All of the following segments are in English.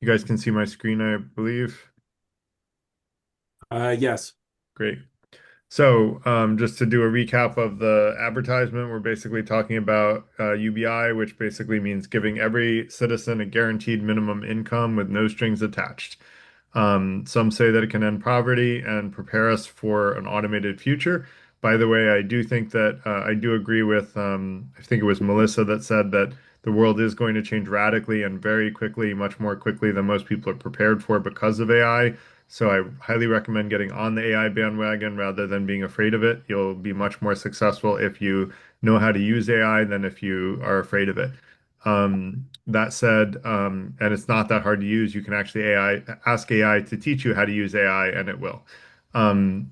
You guys can see my screen, I believe. Yes. Great. So, just to do a recap of the advertisement, we're basically talking about UBI, which basically means giving every citizen a guaranteed minimum income with no strings attached. Some say that it can end poverty and prepare us for an automated future. By the way, I do think that I do agree with, I think it was Melissa that said that the world is going to change radically and very quickly, much more quickly than most people are prepared for because of AI. So I highly recommend getting on the AI bandwagon rather than being afraid of it. You'll be much more successful if you know how to use AI than if you are afraid of it. That said, and it's not that hard to use, you can actually ask AI to teach you how to use AI and it will.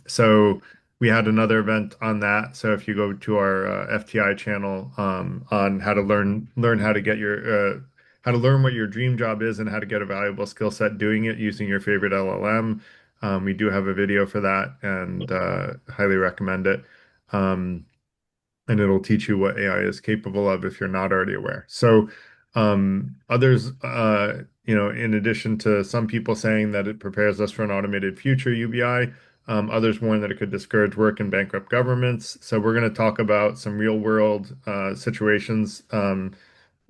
So we had another event on that. So if you go to our FTI channel on how to learn how to get how to learn what your dream job is and how to get a valuable skill set doing it using your favorite LLM. We do have a video for that and highly recommend it. Um, and it'll teach you what AI is capable of if you're not already aware. So, others, in addition to some people saying that it prepares us for an automated future, UBI, others warn that it could discourage work and bankrupt governments. So, we're going to talk about some real world situations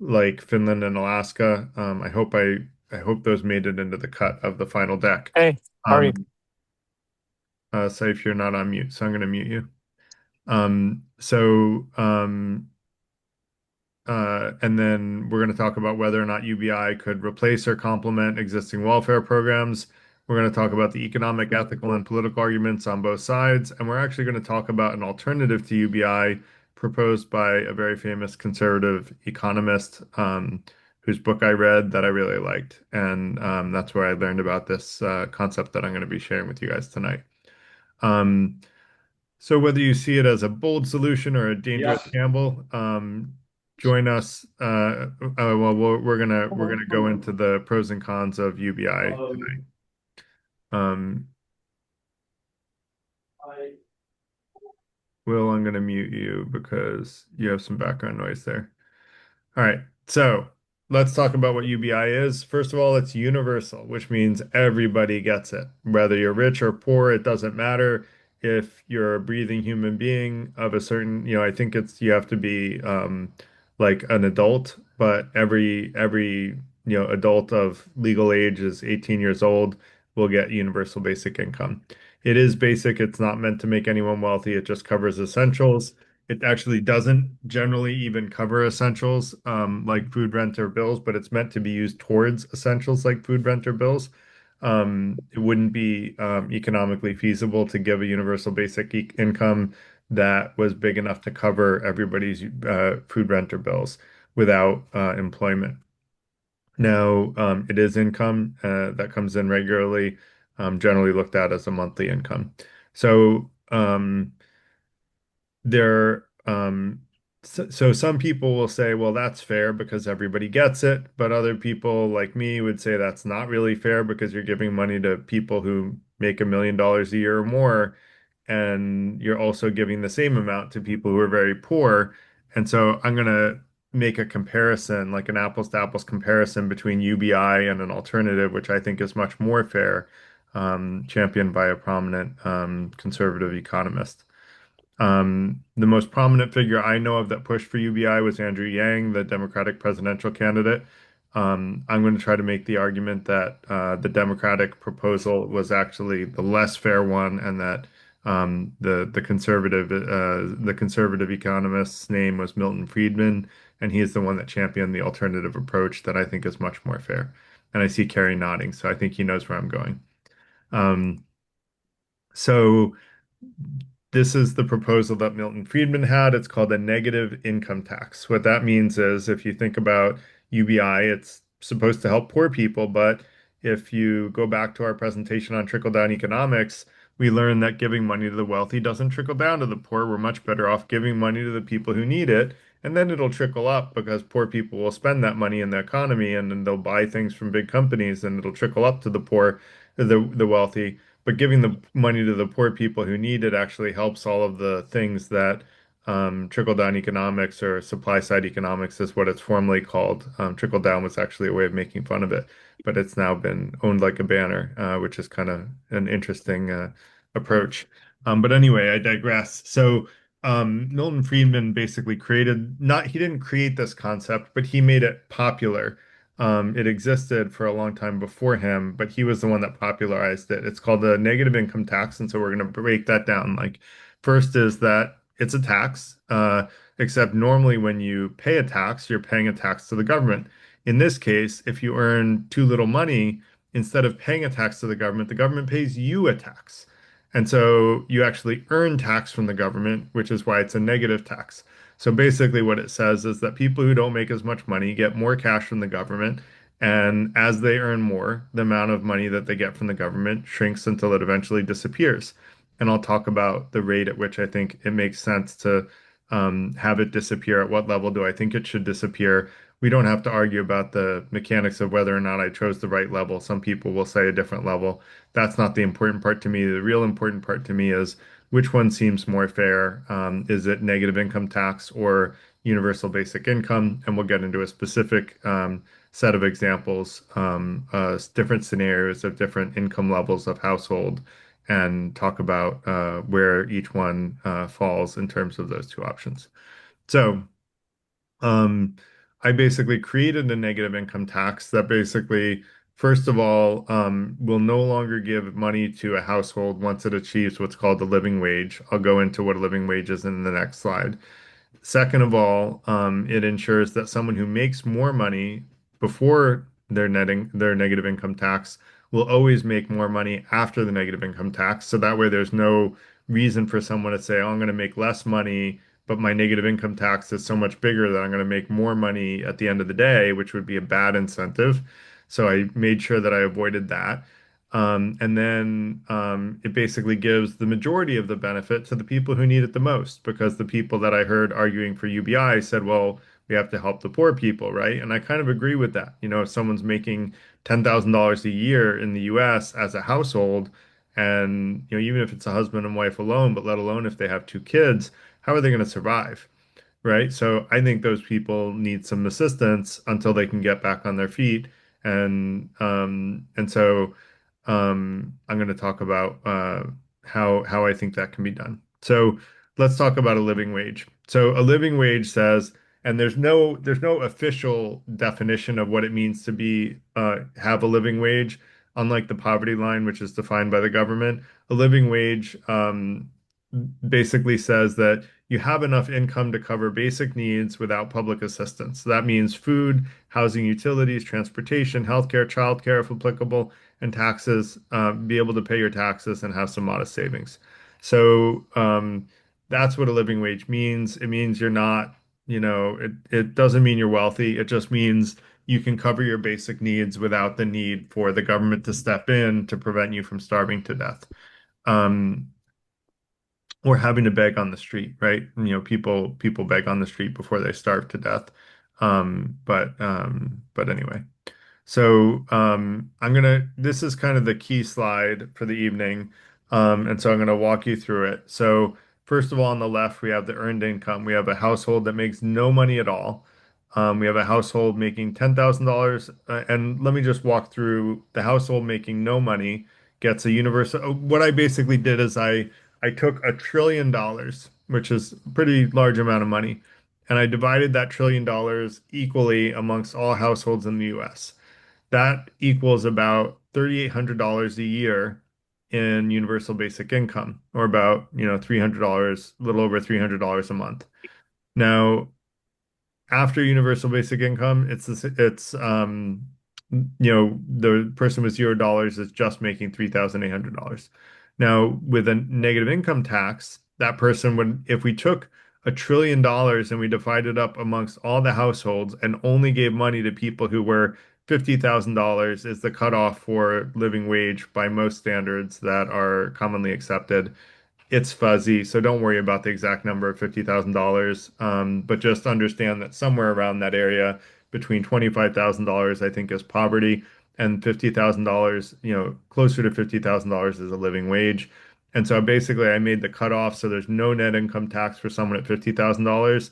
like Finland and Alaska. I hope those made it into the cut of the final deck. Hey, how are you? Um, say if you're not on mute, so I'm going to mute you. And then we're going to talk about whether or not UBI could replace or complement existing welfare programs. We're going to talk about the economic, ethical, and political arguments on both sides. And we're actually going to talk about an alternative to UBI proposed by a very famous conservative economist, whose book I read that I really liked. And that's where I learned about this concept that I'm going to be sharing with you guys tonight. Um, so whether you see it as a bold solution or a dangerous Yes. gamble, join us. We're gonna go into the pros and cons of UBI tonight. Um, Will, I'm gonna mute you because you have some background noise there. All right, so let's talk about what UBI is. First of all, it's universal, which means everybody gets it. Whether you're rich or poor, it doesn't matter. If you're a breathing human being of a certain, I think it's you have to be like an adult, but every adult of legal age is 18 years old will get universal basic income. It is basic. It's not meant to make anyone wealthy. It just covers essentials. It actually doesn't generally even cover essentials like food, rent, or bills, but it's meant to be used towards essentials like food, rent, or bills. It wouldn't be economically feasible to give a universal basic e income that was big enough to cover everybody's food, rent, or bills without employment. Now, it is income that comes in regularly, generally looked at as a monthly income. So, there so some people will say, well, that's fair because everybody gets it, but other people like me would say that's not really fair because you're giving money to people who make $1 million a year or more, and you're also giving the same amount to people who are very poor. And so I'm gonna make a comparison, like an apples to apples comparison between UBI and an alternative, which I think is much more fair, championed by a prominent conservative economist. The most prominent figure I know of that pushed for UBI was Andrew Yang, the Democratic presidential candidate. I'm going to try to make the argument that the Democratic proposal was actually the less fair one, and that the conservative economist's name was Milton Friedman, and he is the one that championed the alternative approach that I think is much more fair. And I see Kerry nodding, so I think he knows where I'm going. Um, so. This is the proposal that Milton Friedman had. It's called a negative income tax. What that means is if you think about UBI, it's supposed to help poor people, but if you go back to our presentation on trickle-down economics, we learned that giving money to the wealthy doesn't trickle down to the poor. We're much better off giving money to the people who need it, and then it'll trickle up because poor people will spend that money in the economy and then they'll buy things from big companies and it'll trickle up to the poor, the wealthy. But giving the money to the poor people who need it actually helps all of the things that trickle-down economics or supply-side economics is what it's formally called. Trickle-down was actually a way of making fun of it, but it's now been owned like a banner, which is kind of an interesting approach. But anyway, I digress. So Milton Friedman basically created, not, he didn't create this concept, but he made it popular. It existed for a long time before him, but he was the one that popularized it. It's called the negative income tax, and so we're going to break that down. Like, first is that it's a tax, except normally when you pay a tax, you're paying a tax to the government. In this case, if you earn too little money, instead of paying a tax to the government pays you a tax. And so you actually earn tax from the government, which is why it's a negative tax. So basically, what it says is that people who don't make as much money get more cash from the government. And as they earn more, the amount of money that they get from the government shrinks until it eventually disappears. And I'll talk about the rate at which I think it makes sense to have it disappear. At what level do I think it should disappear? We don't have to argue about the mechanics of whether or not I chose the right level. Some people will say a different level. That's not the important part to me. The real important part to me is which one seems more fair. Is it negative income tax or universal basic income? And we'll get into a specific set of examples, different scenarios of different income levels of household, and talk about where each one falls in terms of those two options. So, um, I basically created a negative income tax that basically, first of all, will no longer give money to a household once it achieves what's called the living wage. I'll go into what a living wage is in the next slide. Second of all, it ensures that someone who makes more money before their netting their negative income tax will always make more money after the negative income tax. So that way there's no reason for someone to say, oh, I'm going to make less money, but my negative income tax is so much bigger that I'm going to make more money at the end of the day, which would be a bad incentive. So I made sure that I avoided that. And then it basically gives the majority of the benefit to the people who need it the most, because the people that I heard arguing for UBI said, well, we have to help the poor people, right? And I kind of agree with that. You know, if someone's making $10,000 a year in the US as a household, and, you know, even if it's a husband and wife alone, but let alone if they have two kids, how are they going to survive? Right? So I think those people need some assistance until they can get back on their feet. And I'm going to talk about how I think that can be done. So let's talk about a living wage. So a living wage says, and there's no official definition of what it means to be have a living wage, unlike the poverty line, which is defined by the government. A living wage basically says that you have enough income to cover basic needs without public assistance. So that means food, housing, utilities, transportation, healthcare, childcare, if applicable, and taxes, be able to pay your taxes and have some modest savings. So that's what a living wage means. It means you're not, it doesn't mean you're wealthy. It just means you can cover your basic needs without the need for the government to step in to prevent you from starving to death. Um, or having to beg on the street, right? People beg on the street before they starve to death. But anyway. So this is kind of the key slide for the evening. And so I'm gonna walk you through it. So first of all, on the left, we have the earned income. We have a household that makes no money at all. We have a household making $10,000. And let me just walk through the household making no money gets a universal. What I basically did is I took $1 trillion, which is a pretty large amount of money, and I divided that $1 trillion equally amongst all households in the US. That equals about $3,800 a year in universal basic income, or about, $300, a little over $300 a month. Now, after universal basic income, the person with $0 is just making $3,800. Now, with a negative income tax, that person would, if we took $1 trillion and we divided up amongst all the households and only gave money to people who were $50,000 is the cutoff for living wage by most standards that are commonly accepted. It's fuzzy, so don't worry about the exact number of $50,000. But just understand that somewhere around that area, between $25,000, I think, is poverty, and $50,000, closer to $50,000 is a living wage. And so basically I made the cutoff so there's no net income tax for someone at $50,000.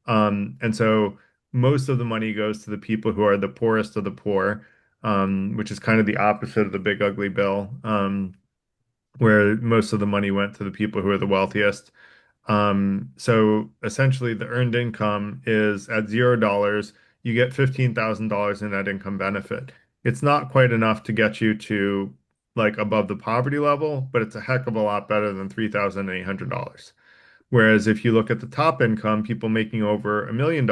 And so most of the money goes to the people who are the poorest of the poor, which is kind of the opposite of the big ugly bill, where most of the money went to the people who are the wealthiest. So essentially, the earned income is at $0. You get $15,000 in net income benefit. It's not quite enough to get you to like above the poverty level, but it's a heck of a lot better than $3,800. Whereas if you look at the top income, people making over $1 million,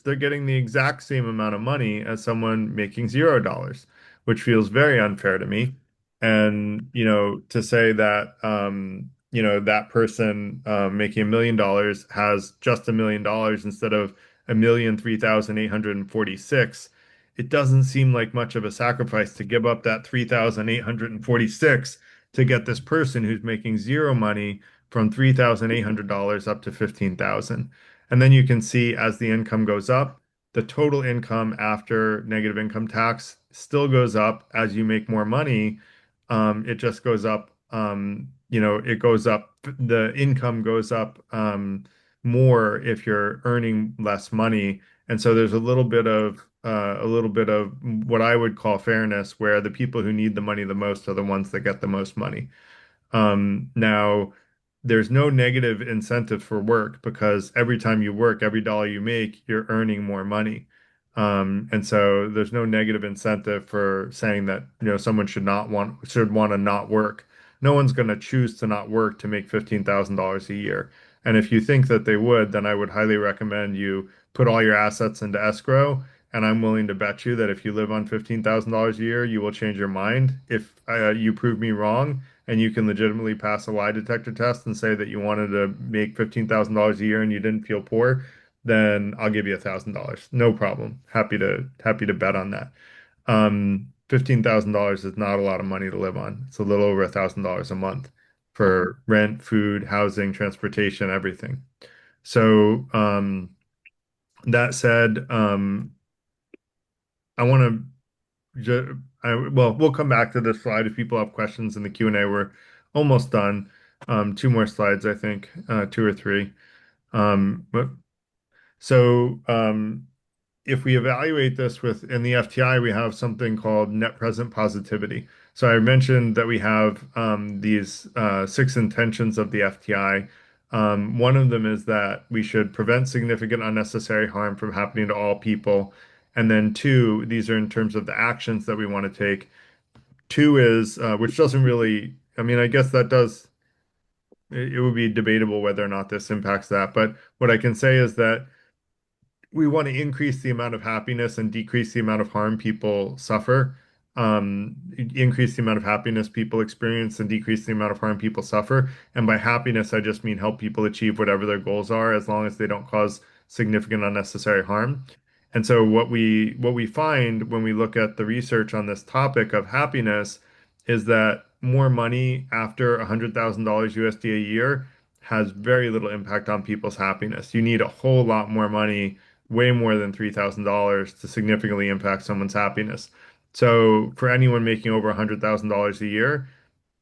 they're getting the exact same amount of money as someone making $0, which feels very unfair to me. And, to say that, that person making $1 million has just $1 million instead of 1,003,846, it doesn't seem like much of a sacrifice to give up that 3,846 to get this person who's making zero money from $3,800 up to 15,000. And then you can see as the income goes up, the total income after negative income tax still goes up as you make more money. It just goes up, it goes up, the income goes up more if you're earning less money. And so there's a little bit of what I would call fairness, where the people who need the money the most are the ones that get the most money. Now, there's no negative incentive for work because every time you work, every dollar you make, you're earning more money. And so there's no negative incentive for saying that, someone should want to not work. No one's going to choose to not work to make $15,000 a year. And if you think that they would, then I would highly recommend you put all your assets into escrow. And I'm willing to bet you that if you live on $15,000 a year, you will change your mind. If you prove me wrong, and you can legitimately pass a lie detector test and say that you wanted to make $15,000 a year and you didn't feel poor, then I'll give you $1,000. No problem. Happy to bet on that. $15,000 is not a lot of money to live on. It's a little over $1,000 a month for rent, food, housing, transportation, everything. So, that said, I want to well, we'll come back to this slide if people have questions in the Q&A. We're almost done. Two more slides, I think, two or three. But so if we evaluate this in the FTI, we have something called net present positivity. So I mentioned that we have these six intentions of the FTI. One of them is that we should prevent significant unnecessary harm from happening to all people. And then two, these are in terms of the actions that we want to take. Two is, which doesn't really, I mean, I guess that does, it would be debatable whether or not this impacts that. But what I can say is that we want to increase the amount of happiness and decrease the amount of harm people suffer. Increase the amount of happiness people experience and decrease the amount of harm people suffer. And by happiness, I just mean help people achieve whatever their goals are, as long as they don't cause significant unnecessary harm. And so what we find when we look at the research on this topic of happiness is that more money after $100,000 USD a year has very little impact on people's happiness. You need a whole lot more money, way more than $3,000, to significantly impact someone's happiness. So for anyone making over $100,000 a year,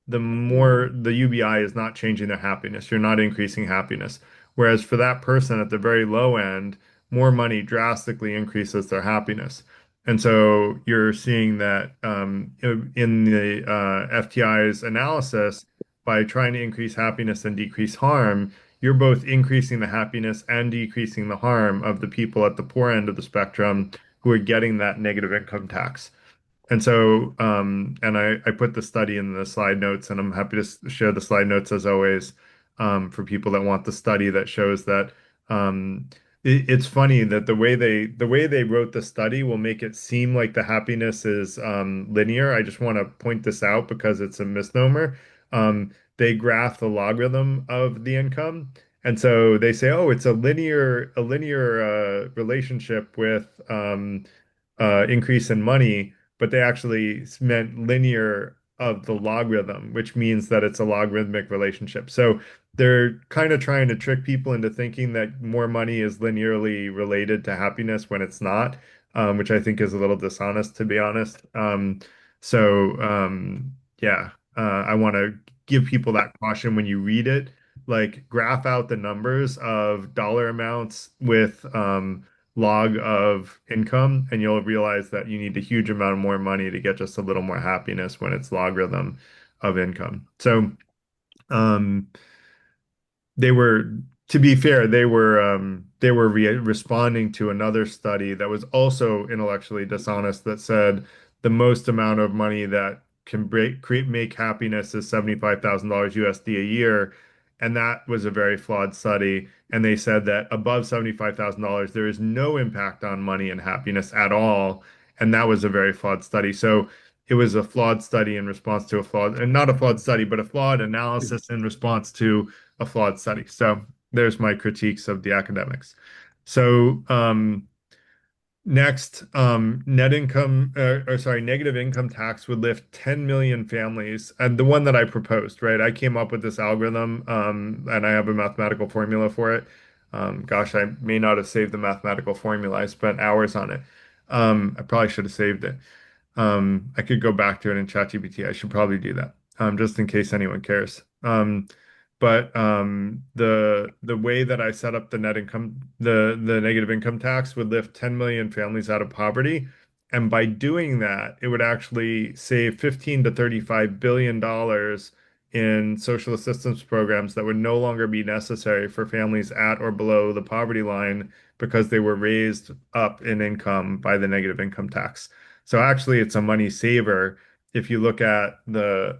the UBI is not changing their happiness. You're not increasing happiness. Whereas for that person at the very low end, more money drastically increases their happiness. And so you're seeing that in the FTI's analysis, by trying to increase happiness and decrease harm, you're both increasing the happiness and decreasing the harm of the people at the poor end of the spectrum who are getting that negative income tax. And so, and I put the study in the slide notes, and I'm happy to share the slide notes as always, for people that want the study that shows that it's funny that the way they wrote the study will make it seem like the happiness is linear. I just want to point this out because it's a misnomer. They graph the logarithm of the income, and so they say, oh, it's a linear relationship with increase in money, but they actually meant linear of the logarithm, which means that it's a logarithmic relationship. So they're kind of trying to trick people into thinking that more money is linearly related to happiness when it's not, which I think is a little dishonest, to be honest. So, yeah. I want to give people that caution when you read it. Like graph out the numbers of dollar amounts with log of income, and you'll realize that you need a huge amount of more money to get just a little more happiness when it's logarithm of income. So um, they were, to be fair, they were re responding to another study that was also intellectually dishonest that said the most amount of money that can make happiness is $75,000 USD a year. And that was a very flawed study. And they said that above $75,000, there is no impact on money and happiness at all. And that was a very flawed study. So it was a flawed study in response to a flawed, and not a flawed study, but a flawed analysis in response to a flawed study. So there's my critiques of the academics. So next, net income, or sorry, negative income tax would lift 10 million families. And the one that I proposed, right? I came up with this algorithm, and I have a mathematical formula for it. Gosh, I may not have saved the mathematical formula. I spent hours on it. I probably should have saved it. I could go back to it in ChatGPT. I should probably do that, just in case anyone cares. But the way that I set up the net income, the negative income tax would lift 10 million families out of poverty. And by doing that, it would actually save 15 to 35 billion dollars in social assistance programs that would no longer be necessary for families at or below the poverty line because they were raised up in income by the negative income tax. So actually, it's a money saver if you look at the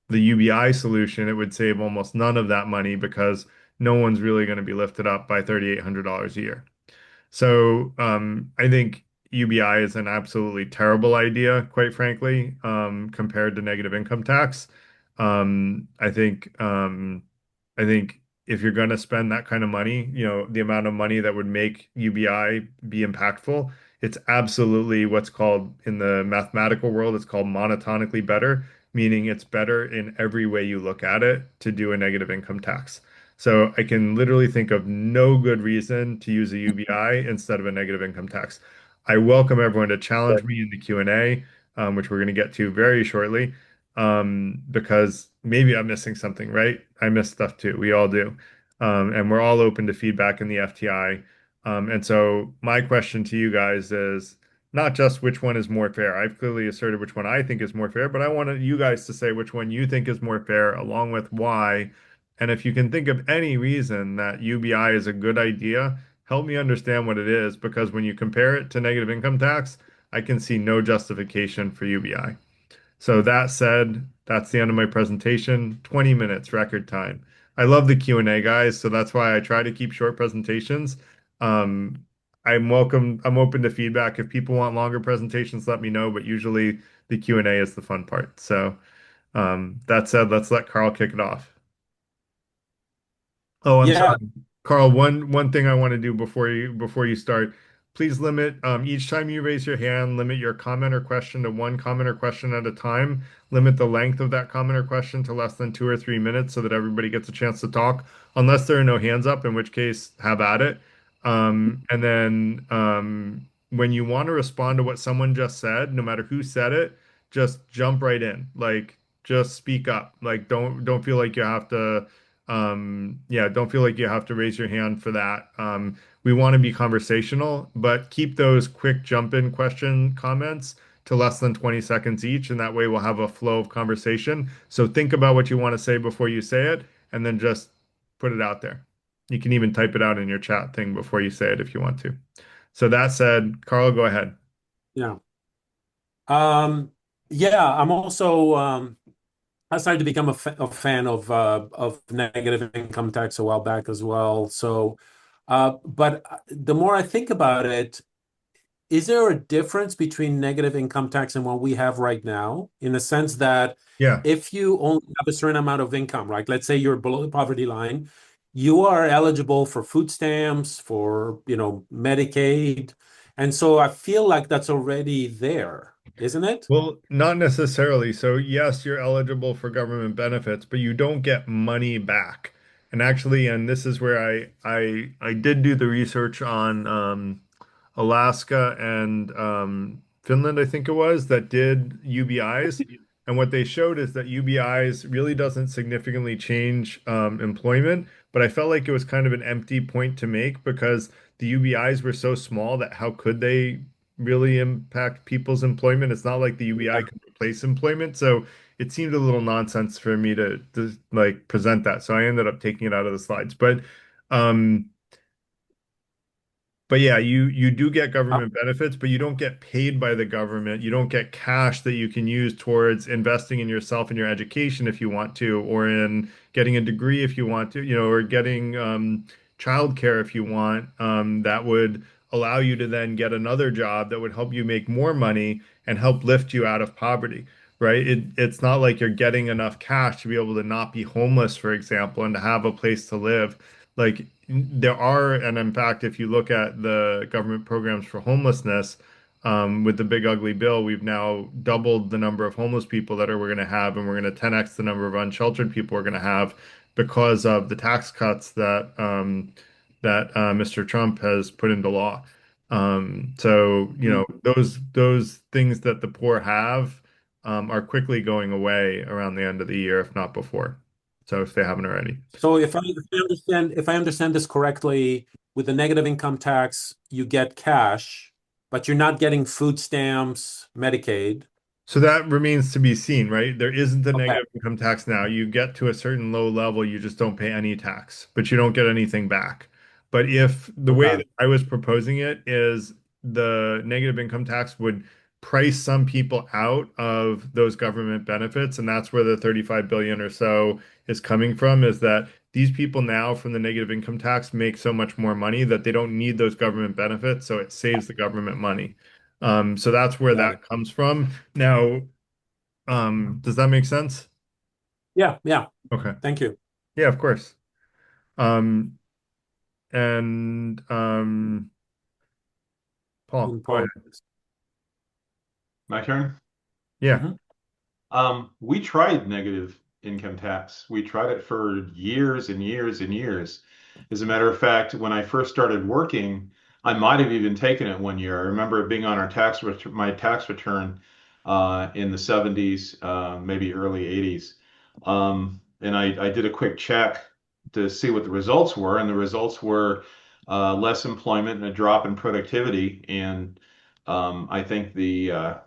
the UBI solution. It would save almost none of that money because no one's really going to be lifted up by $3,800 a year. So I think UBI is an absolutely terrible idea, quite frankly, compared to negative income tax. I think if you're going to spend that kind of money, the amount of money that would make UBI be impactful, it's absolutely what's called in the mathematical world, it's called monotonically better, meaning it's better in every way you look at it to do a negative income tax. So I can literally think of no good reason to use a UBI instead of a negative income tax. I welcome everyone to challenge me in the Q&A, which we're going to get to very shortly, because maybe I'm missing something, right? I miss stuff too. We all do. And we're all open to feedback in the FTI. And so my question to you guys is not just which one is more fair. I've clearly asserted which one I think is more fair, but I want you guys to say which one you think is more fair, along with why. And if you can think of any reason that UBI is a good idea, help me understand what it is, because when you compare it to negative income tax, I can see no justification for UBI. So that said, that's the end of my presentation. 20 minutes record time. I love the Q&A, guys, so that's why I try to keep short presentations. Um, I'm open to feedback. If people want longer presentations, let me know, but usually the Q&A is the fun part. So that said, let's let Carl kick it off. Oh, I'm Yeah, sorry. Carl, one thing I want to do before you start, please limit each time you raise your hand, limit your comment or question to one comment or question at a time. Limit the length of that comment or question to less than 2 or 3 minutes so that everybody gets a chance to talk, unless there are no hands up, in which case have at it. And then when you want to respond to what someone just said, no matter who said it, just jump right in. Like just speak up. Like don't feel like you have to yeah, don't feel like you have to raise your hand for that. We want to be conversational, but keep those quick jump in question comments to less than 20 seconds each, and that way we'll have a flow of conversation. So think about what you want to say before you say it, and then just put it out there. You can even type it out in your chat thing before you say it if you want to. So that said, Carl, go ahead. yeah. Um, yeah, I'm also I started to become a fan of negative income tax a while back as well. So, but the more I think about it, is there a difference between negative income tax and what we have right now? In the sense that Yeah. if you only have a certain amount of income, right? Let's say you're below the poverty line, you are eligible for food stamps, for, Medicaid. And so I feel like that's already there, isn't it? Well, not necessarily. So, yes, you're eligible for government benefits, but you don't get money back. And actually, and this is where I did do the research on Alaska and Finland, I think it was, that did UBIs. And what they showed is that UBIs really doesn't significantly change employment. But I felt like it was kind of an empty point to make because the UBIs were so small that how could they really impact people's employment? It's not like the UBI Yeah. could replace employment. So it seemed a little nonsense for me to like present that. So I ended up taking it out of the slides. Um, but yeah, you do get Uh, government benefits, but you don't get paid by the government. You don't get cash that you can use towards investing in yourself and your education if you want to, or in getting a degree if you want to, or getting childcare if you want. That would allow you to then get another job that would help you make more money and help lift you out of poverty, right? It's not like you're getting enough cash to be able to not be homeless, for example, and to have a place to live. Like there are, and in fact, if you look at the government programs for homelessness, with the big ugly bill, we've now doubled the number of homeless people that we're going to have, and we're going to 10x the number of unsheltered people we're going to have because of the tax cuts that Mr. Trump has put into law. So, those things that the poor have are quickly going away around the end of the year, if not before. So if they haven't already. So if I understand this correctly, with the negative income tax, you get cash, but you're not getting food stamps, Medicaid. So that remains to be seen, right? There isn't a Okay. negative income tax now. You get to a certain low level, you just don't pay any tax, but you don't get anything back. But if the way Okay. that I was proposing it is the negative income tax would price some people out of those government benefits, and that's where the 35 billion or so is coming from, is that these people now from the negative income tax make so much more money that they don't need those government benefits, so it saves the government money. So that's where Got that it. comes from. Now, does that make sense? Yeah, yeah. Okay. Thank you. Yeah, of course. Um, and Paul, In go ahead. politics. My turn. Yeah. Mhm. We tried negative income tax. We tried it for years and years and years. As a matter of fact, when I first started working, I might have even taken it one year. I remember it being on my tax return in the 70s, maybe early 80s. And I did a quick check to see what the results were, and the results were less employment and a drop in productivity. And I think the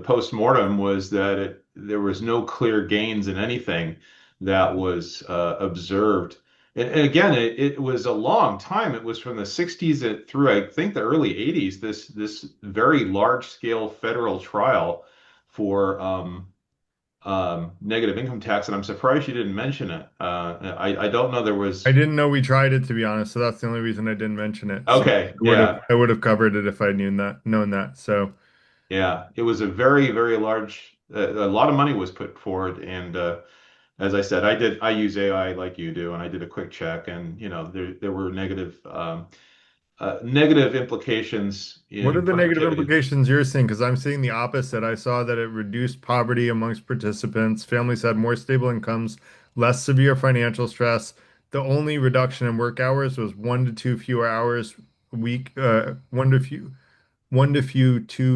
post-mortem was that there was no clear gains in anything that was observed. And again, it was a long time. It was from the 60s through, I think, the early 80s, this very large-scale federal trial for negative income tax. And I'm surprised you didn't mention it. I don't know there I was. didn't know we tried it, to be honest, so that's the only reason I didn't mention it. So Okay, I would have yeah. I would have covered it if I knew that known that. So Yeah, it was a very, very large, a lot of money was put forward. And as I said, I use AI like you do, and I did a quick check, and there were negative implications what are in the negative productivity. implications you're seeing? Because I'm seeing the opposite. I saw that it reduced poverty amongst participants. Families had more stable incomes, less severe financial stress. The only reduction in work hours was 1 to 2 fewer hours a week, 2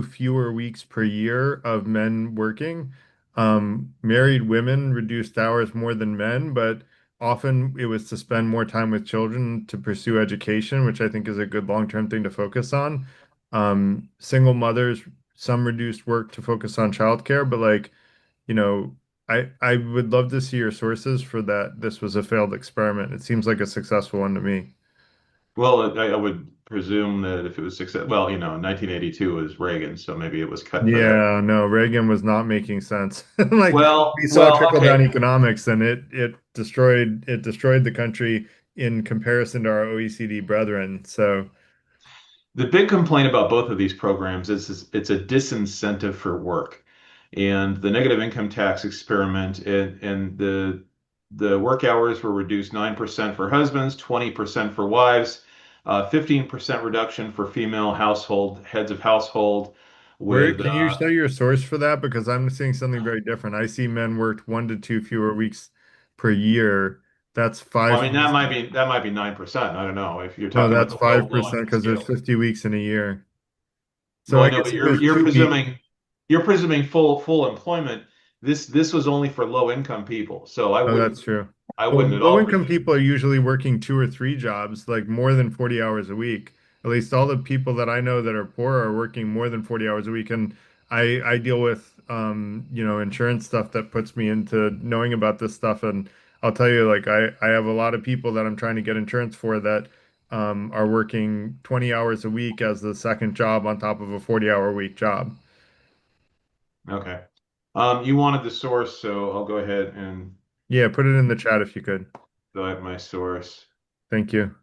fewer weeks per year of men working. Married women reduced hours more than men, but often it was to spend more time with children to pursue education, which I think is a good long-term thing to focus on. Single mothers, some reduced work to focus on childcare, but you know, I would love to see your sources for that. This was a failed experiment. It seems like a successful one to me. Well, I would presume that if it was success, well, 1982 was Reagan, so maybe it was cut for that. Yeah, no, Reagan was not making sense. Like we saw trickle down Okay. economics and it destroyed the country in comparison to our OECD brethren. So The big complaint about both of these programs is it's a disincentive for work. And the negative income tax experiment and the work hours were reduced 9% for husbands, 20% for wives, 15% reduction for female household heads of household where with can you show your source for that? Because I'm seeing something very different. I see men worked 1 to 2 fewer weeks per year. That's well, I mean 5%. that might be 9%. I don't know if you're No, talking about that's the five low end percent of the because there's scale. 50 weeks in a year. So Well, I no, guess but if it was you're 2 weeks. presuming full employment. This was only for low income people, so Oh, that's true. I Well, wouldn't at low all income presume. people are usually working 2 or 3 jobs, like more than 40 hours a week. At least all the people that I know that are poor are working more than 40 hours a week. And I deal with insurance stuff that puts me into knowing about this stuff. And I'll tell you, like I have a lot of people that I'm trying to get insurance for that are working 20 hours a week as the second job on top of a 40-hour week job. Okay. You wanted the source, so I'll go ahead and Yeah, put it in the chat if you could. go at my source. Thank you.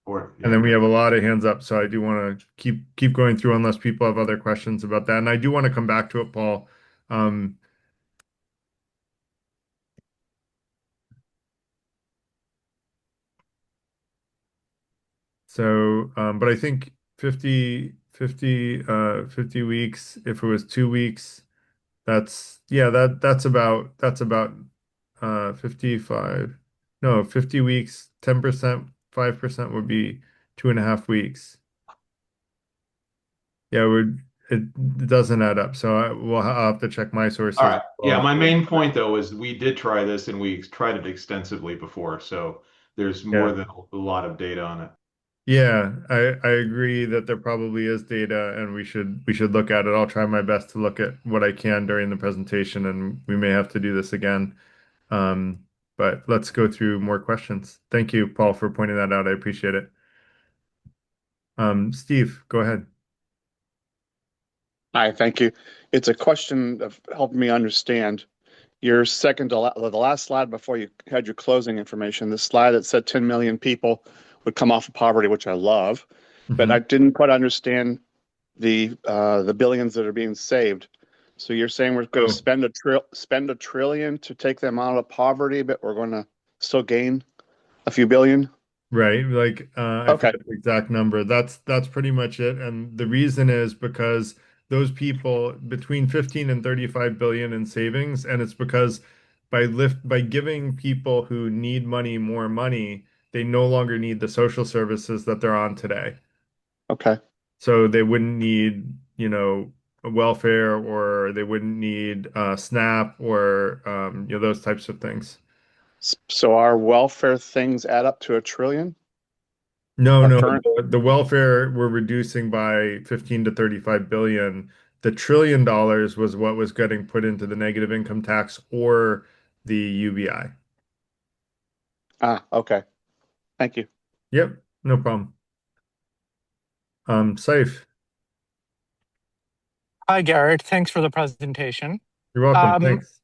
Or And yeah, then we no. have a lot of hands up, so I do want to keep going through unless people have other questions about that. And I do want to come back to it, Paul. Um, but I think 50 weeks, if it was 2 weeks, that's about 55. No, 50 weeks, 10%, 5% would be 2.5 weeks. Yeah, it doesn't add up. So I'll have to check my All sources as right. Yeah, well. my main point though is we did try this and we tried it extensively before, so there's more Yeah. than a lot of data on it. Yeah, I agree that there probably is data and we should look at it. I'll try my best to look at what I can during the presentation and we may have to do this again. But let's go through more questions. Thank you, Paul, for pointing that out. I appreciate it. Steve, go ahead. Hi, thank you. It's a question of helping me understand your the last slide before you had your closing information, the slide that said 10 million people would come off of poverty, which I love, but I Hmm. didn't quite understand the billions that are being saved. So you're saying we're going to Oh, spend a trillion to take them out of poverty, but we're going to still gain a few billion? right. Like I Okay, forget the exact number. That's pretty much it. And the reason is because those people between 15 and 35 billion in savings, and it's because by giving people who need money more money, they no longer need the social services that they're on today. okay. So they wouldn't need, a welfare or they wouldn't need SNAP or those types of things. So our welfare things add up to a trillion? No, Our no, current? the welfare we're reducing by 15 to 35 billion. The $1 trillion was what was getting put into the negative income tax or the UBI. Ah, okay. Thank you. Yep, no problem. Safe. Hi, Garrett. Thanks for the presentation. You're welcome. Um, Thanks.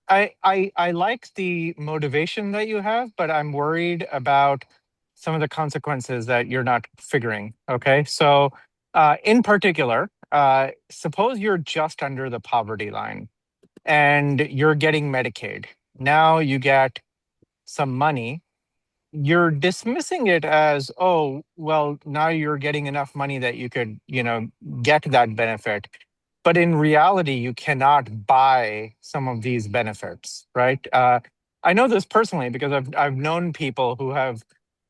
I like the motivation that you have, but I'm worried about some of the consequences that you're not figuring. Okay, so in particular, suppose you're just under the poverty line and you're getting Medicaid. Now you get some money. You're dismissing it as, oh, well, now you're getting enough money that you could, get that benefit. But in reality, you cannot buy some of these benefits, right? I know this personally because I've known people who have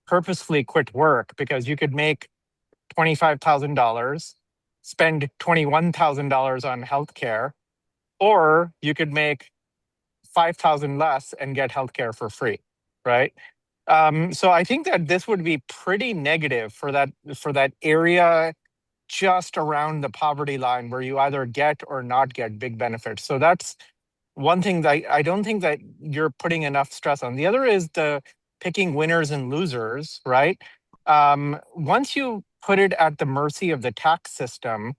purposefully quit work because you could make $25,000, spend $21,000 on healthcare, or you could make 5,000 less and get healthcare for free, right? So I think that this would be pretty negative for that area just around the poverty line where you either get or not get big benefits. So that's one thing that I don't think that you're putting enough stress on. The other is the picking winners and losers, right? Once you put it at the mercy of the tax system,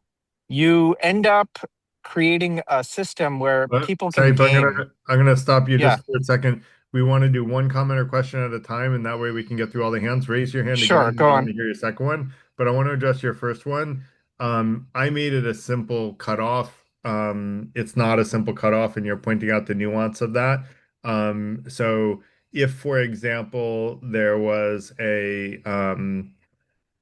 you end up creating a system where But people can Saif, I'm game. gonna I'm gonna stop you Yeah, just for a second. We want to do one comment or question at a time, and that way we can get through all the hands. Raise your hand again sure, if go you want on. to hear your second one. But I want to address your first one. I made it a simple cutoff. It's not a simple cutoff, and you're pointing out the nuance of that. So if, for example, there was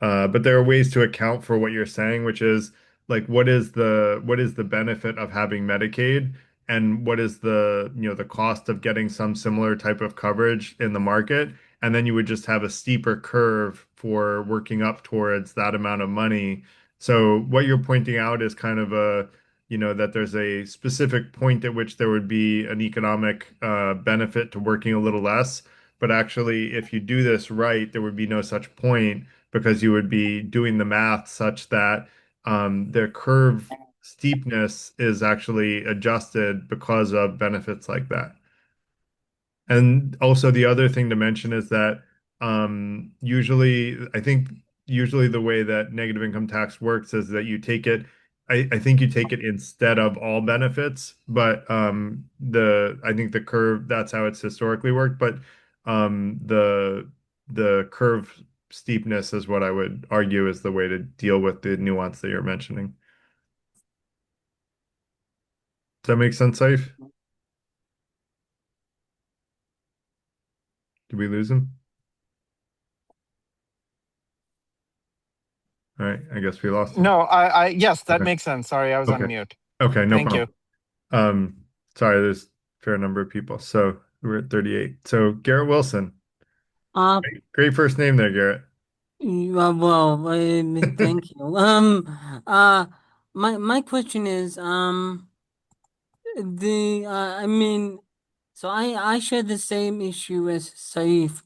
but there are ways to account for what you're saying, which is like what is the benefit of having Medicaid and what is the cost of getting some similar type of coverage in the market, and then you would just have a steeper curve for working up towards that amount of money So what you're pointing out is kind of that there's a specific point at which there would be an economic benefit to working a little less. But actually, if you do this right, there would be no such point because you would be doing the math such that the curve steepness is actually adjusted because of benefits like that. And also the other thing to mention is that I think usually the way that negative income tax works is that you take it, I think you take it instead of all benefits, but I think the curve, that's how it's historically worked, but um, the the curve steepness is what I would argue is the way to deal with the nuance that you're mentioning. Does that make sense, Saif? Did we lose him? All right, I guess we lost him. No, yes, that Okay. makes sense. Sorry, I was on Okay. mute. Okay, no Thank you. problem. Sorry, there's a fair number of people. So we're at 38. So Garrett Wilson. Uh, Great first name there, Garrett. well, thank you. Uh, my question is, I mean, so I share the same issue as Saif,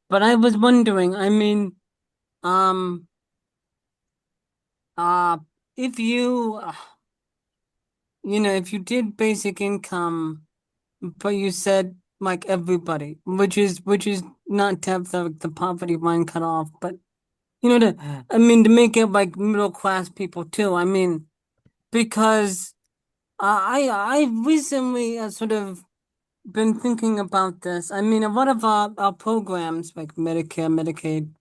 but I was wondering, I mean, um, uh, if you, if you did basic income, but you said like everybody, which is not to have the poverty line cut off, but I mean, to make it like middle class people too. I mean, because I recently sort of been thinking about this. I mean, a lot of our programs like Medicare, Medicaid,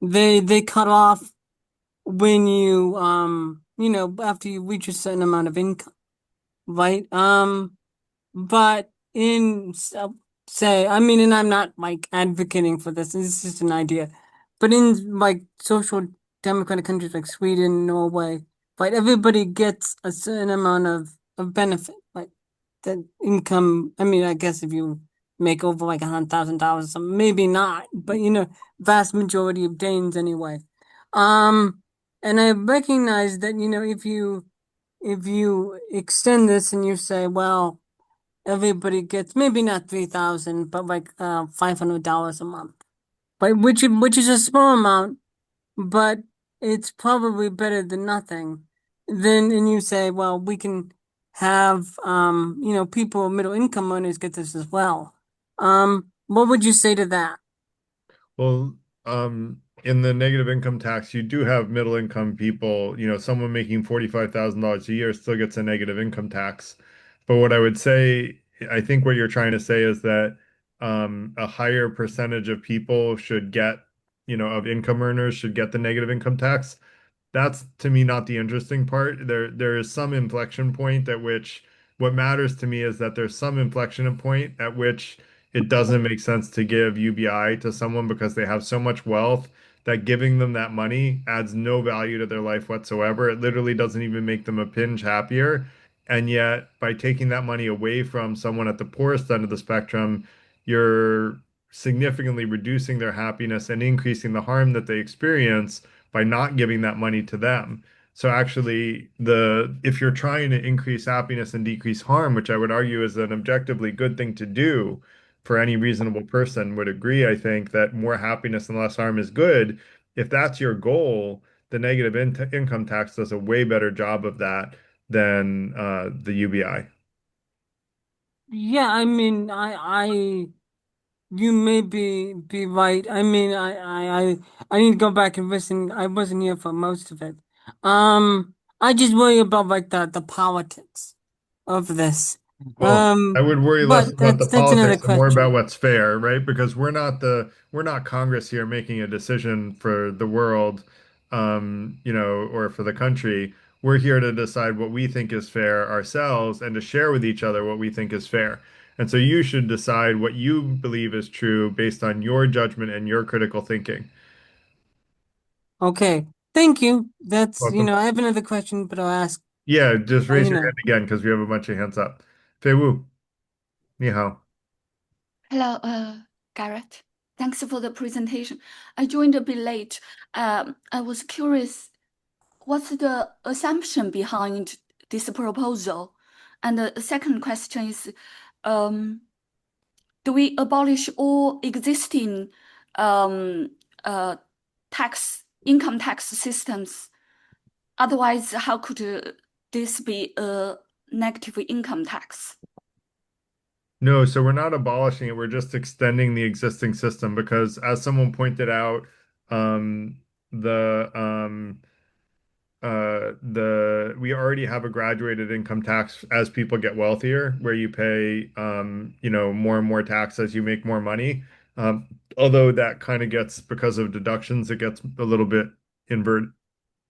they cut off when after you reach a certain amount of income, right? But say, I mean, and I'm not like advocating for this. This is just an idea. But in like social democratic countries like Sweden, Norway, right, everybody gets a certain amount of benefit, like the income. I mean, I guess if you make over like $100,000, maybe not, but vast majority of Danes anyway. Um, and I recognize that, if you extend this and you say, well, everybody gets maybe not 3,000, but like $500 a month. But which is a small amount, but it's probably better than nothing. Then and you say, well, we can have people middle income earners get this as well. What would you say to that? Well, in the negative income tax, you do have middle income people, someone making $45,000 a year still gets a negative income tax. But what I would say, I think what you're trying to say is that a higher percentage of people should get, of income earners should get the negative income tax. That's to me not the interesting part. There is some inflection point at which what matters to me is that there's some inflection point at which it doesn't make sense to give UBI to someone because they have so much wealth that giving them that money adds no value to their life whatsoever. It literally doesn't even make them a pinch happier. And yet, by taking that money away from someone at the poorest end of the spectrum, you're significantly reducing their happiness and increasing the harm that they experience by not giving that money to them. So actually, the if you're trying to increase happiness and decrease harm, which I would argue is an objectively good thing to do for any reasonable person, would agree, I think, that more happiness and less harm is good. If that's your goal, the negative income tax does a way better job of that than the UBI. Yeah, I mean, you may be right. I mean, I need to go back and listen. I wasn't here for most of it. I just worry about like the politics of this. Well, I would worry less But about the that's another politics and more about question. what's fair, right? Because we're not Congress here making a decision for the world, or for the country. We're here to decide what we think is fair ourselves and to share with each other what we think is fair. And so you should decide what you believe is true based on your judgment and your critical thinking. Okay, thank you. That's Welcome. I have another question, but I'll ask. Yeah, just uh, raise you your know. hand again because we have a bunch of hands up. Fei Wu, ni hao. Hello, Garrett. Thanks for the presentation. I joined a bit late. I was curious, what's the assumption behind this proposal? And the second question is, um, do we abolish all existing um, uh, income tax systems? Otherwise, how could this be a negative income tax? No, so we're not abolishing it. We're just extending the existing system because, as someone pointed out, um, the we already have a graduated income tax as people get wealthier, where you pay more and more tax as you make more money. Although that kind of gets, because of deductions, it gets a little bit invert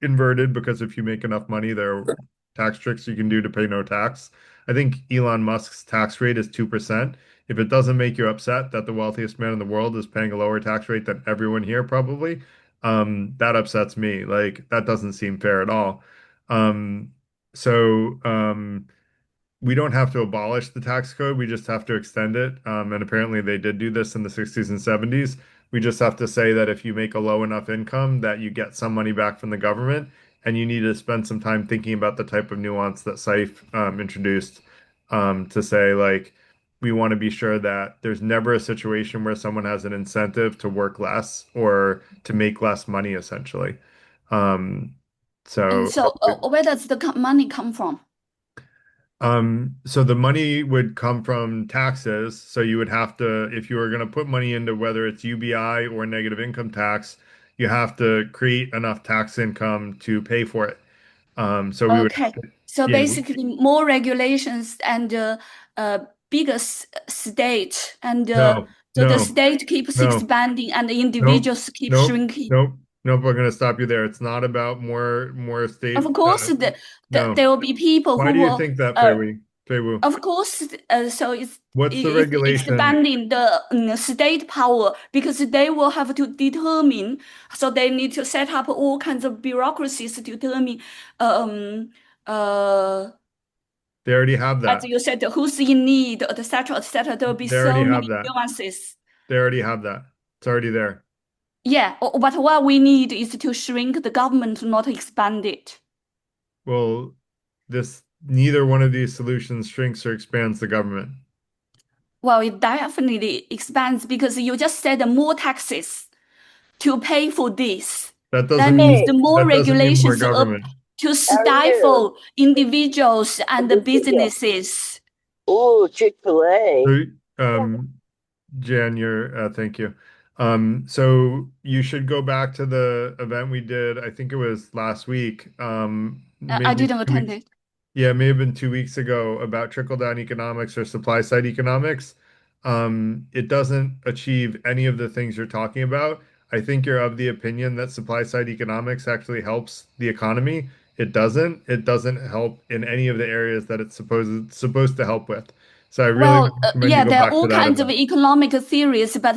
inverted because if you make enough money, there are tax tricks you can do to pay no tax. I think Elon Musk's tax rate is 2%. If it doesn't make you upset that the wealthiest man in the world is paying a lower tax rate than everyone here probably, that upsets me. Like that doesn't seem fair at all. Um, so we don't have to abolish the tax code. We just have to extend it. And apparently they did do this in the 60s and 70s. We just have to say that if you make a low enough income that you get some money back from the government, and you need to spend some time thinking about the type of nuance that Saif introduced to say, like, we want to be sure that there's never a situation where someone has an incentive to work less or to make less money, essentially. Um, And so so, where does the money come from? So the money would come from taxes. So you would have to, if you were going to put money into whether it's UBI or negative income tax, you have to create enough tax income to pay for it. So we would have Okay, to, so yeah, basically more regulations and bigger state, and no, so the no, state keeps no, expanding and the nope, individuals keep nope, shrinking. nope, nope. We're going to stop you there. It's not about more Of state. course, No. there will be people Why who do you will, think that, Fei Wu? of course, so What's the it's regulation? expanding the state power because they will have to determine, so they need to set up all kinds of bureaucracies to determine, um, uh, They already have as that. you said, who's in need, etc., etc. There will be They already so have many that. nuances. They already have that. It's already there. Yeah, but what we need is to shrink the government, not expand it. Well, this neither one of these solutions shrinks or expands the government. Well, it definitely expands because you just said more taxes to pay for this. That That doesn't means mean the more that doesn't mean more regulations government. to How are you? stifle individuals and the Good to go. businesses. Ooh, Chick-fil-A. So, Jan, thank you. So you should go back to the event we did. I think it was last week. I Maybe didn't two attend weeks. it. Yeah, it may have been 2 weeks ago about trickle-down economics or supply-side economics. It doesn't achieve any of the things you're talking about. I think you're of the opinion that supply-side economics actually helps the economy. It doesn't. It doesn't help in any of the areas that it's supposed to help with. So I really would Well, recommend you yeah, go there are back to all that kinds of event. economic theories, but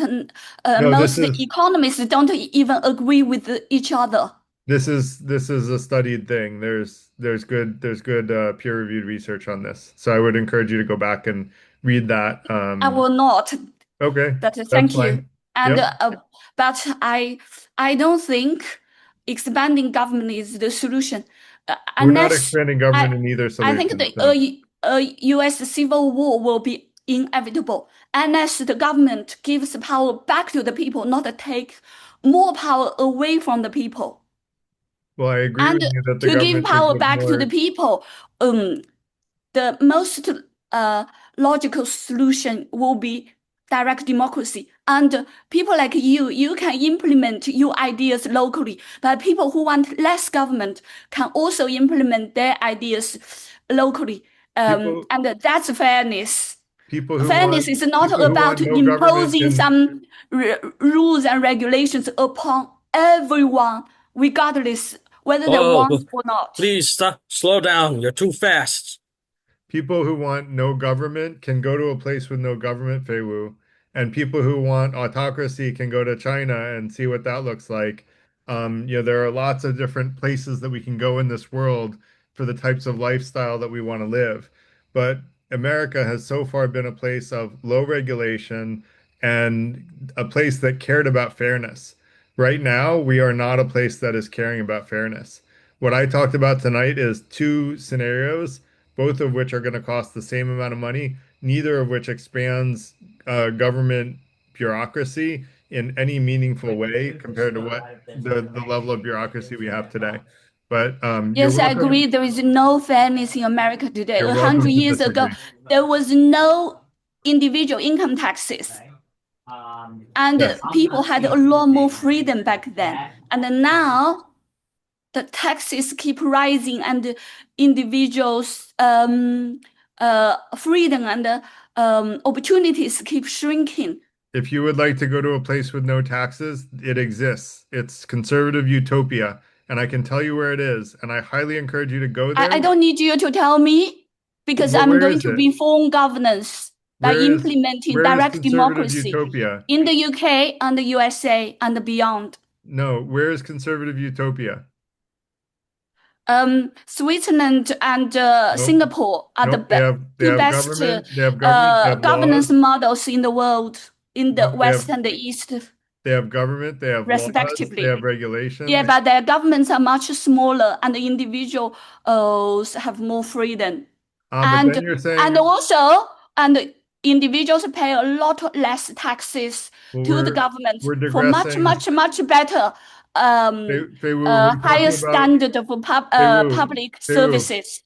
No, most economists don't even agree with each other. this is a studied thing. There's good peer-reviewed research on this. So I would encourage you to go back and read that. I will not. Okay, But that's thank you. fine. And Yep. but I don't think expanding government is the solution, We're not unless expanding I government in either I think solution. the So U.S. civil war will be inevitable unless the government gives power back to the people, not take more power away from the people. well, I agree And with you that the to give government should power give back to the more. people, the most uh, logical solution will be direct democracy. And people like you can implement your ideas locally, but people who want less government can also implement their ideas locally. People And that's fairness. people who Fairness want is not people who about want no government imposing can some rules and regulations upon everyone, regardless whether they want Oh, or not. please stop. Slow down. You're too fast. people who want no government can go to a place with no government, Feiwu, and people who want autocracy can go to China and see what that looks like. There are lots of different places that we can go in this world for the types of lifestyle that we want to live. But America has so far been a place of low regulation and a place that cared about fairness. Right now, we are not a place that is caring about fairness. What I talked about tonight is two scenarios, both of which are going to cost the same amount of money, neither of which expands government bureaucracy in any meaningful way compared to what the level of bureaucracy we have today. But you're Yes, I welcome. agree. There is no fairness in America today. You're 100 years welcome to ago, disagree. there was no individual income taxes. And Yes. people had a lot more freedom back then. And now the taxes keep rising and individuals' freedom and opportunities keep shrinking. If you would like to go to a place with no taxes, it exists. It's conservative utopia, and I can tell you where it is, and I highly encourage you to go there. I don't need you to tell me because Well, I'm where going is to it? reform governance by Where is implementing where is direct conservative democracy utopia? in the UK and the USA and beyond. No, where is conservative utopia? Switzerland and Nope. Singapore are the Nope. They two have best government, they have government, they have governance laws. models in the world, in the No, West and the East, they have government, they have laws, they respectively. have Yeah, regulations. but their governments are much smaller, and the individuals have more freedom, But then and you're and saying, also and individuals pay a lot less taxes well, to the government we're for much digressing. much better Fei Wu, we're higher talking about standard of Fei Wu, public Fei Wu. services.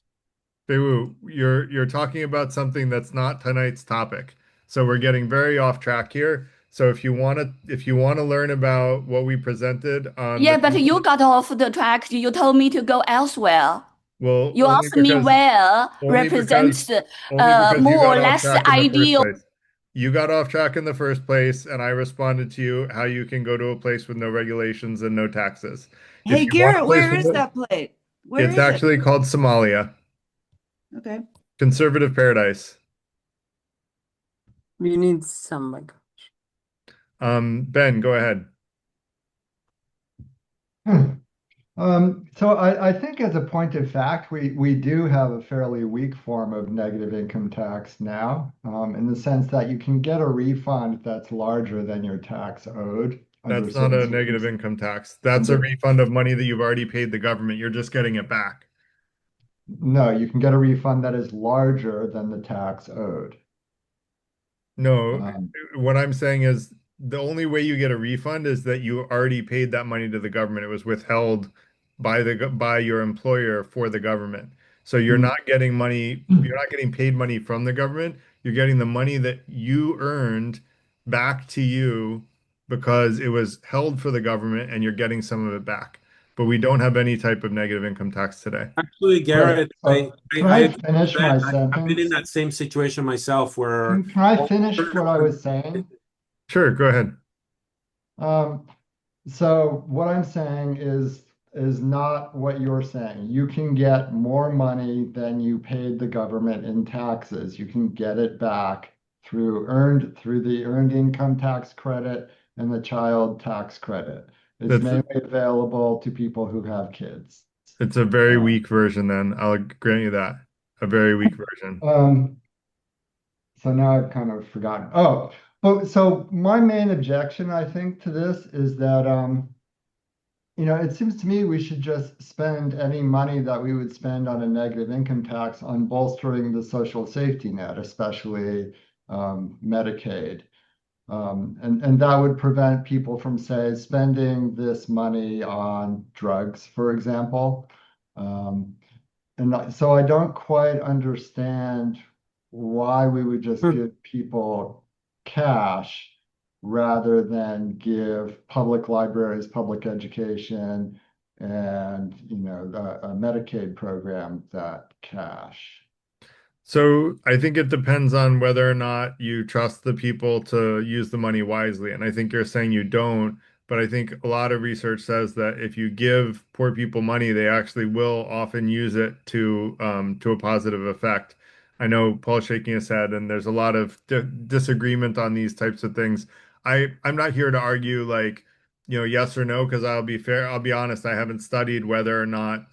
Beiwu, you're talking about something that's not tonight's topic. So we're getting very off track here. So if you want to learn about what we presented on Yeah, the but you got off the track. You told me to go elsewhere. well, You asked me where only because represents only because you more got or off less track in the first ideal. place. You got off track in the first place, and I responded to you how you can go to a place with no regulations and no taxes. If Hey, you want a Garrett, place where with is no, that place? Where it's is it? actually called Somalia, Okay. conservative paradise. You need some like Ben, go ahead. So I think as a point of fact, we do have a fairly weak form of negative income tax now, in the sense that you can get a refund that's larger than your tax owed under That's not certain a negative circumstances. income tax. That's a refund of money that you've already paid the government. You're just getting it back. No, you can get a refund that is larger than the tax owed. No, Um, what I'm saying is the only way you get a refund is that you already paid that money to the government. It was withheld by your employer for the government. So you're mm, not getting money, you're not getting paid money from the government. You're getting the money that you earned back to you because it was held for the government and you're getting some of it back. But we don't have any type of negative income tax today. Actually, right. Garrett, So can I I agree with finish Ben. my I've been in sentence? that same situation myself where Can I all finish what I was saying? Sure, go ahead. Um, So what I'm saying is not what you're saying. You can get more money than you paid the government in taxes. You can get it back through the earned income tax credit and the child tax credit. It's That's mainly available to people who have kids. It's a very Uh, weak version then. I'll grant you that. A very weak version. um, so now I've kind of forgotten. Oh, but so my main objection, I think, to this is that it seems to me we should just spend any money that we would spend on a negative income tax on bolstering the social safety net, especially Medicaid. And that would prevent people from, say, spending this money on drugs, for example. Um, so I don't quite understand why we would just Hmm. give people cash rather than give public libraries, public education, and a Medicaid program that cash. So I think it depends on whether or not you trust the people to use the money wisely. And I think you're saying you don't, but I think a lot of research says that if you give poor people money, they actually will often use it to a positive effect. I know Paul's shaking his head, and there's a lot of disagreement on these types of things. I'm not here to argue like, yes or no, because I'll be fair, I'll be honest, I haven't studied whether or not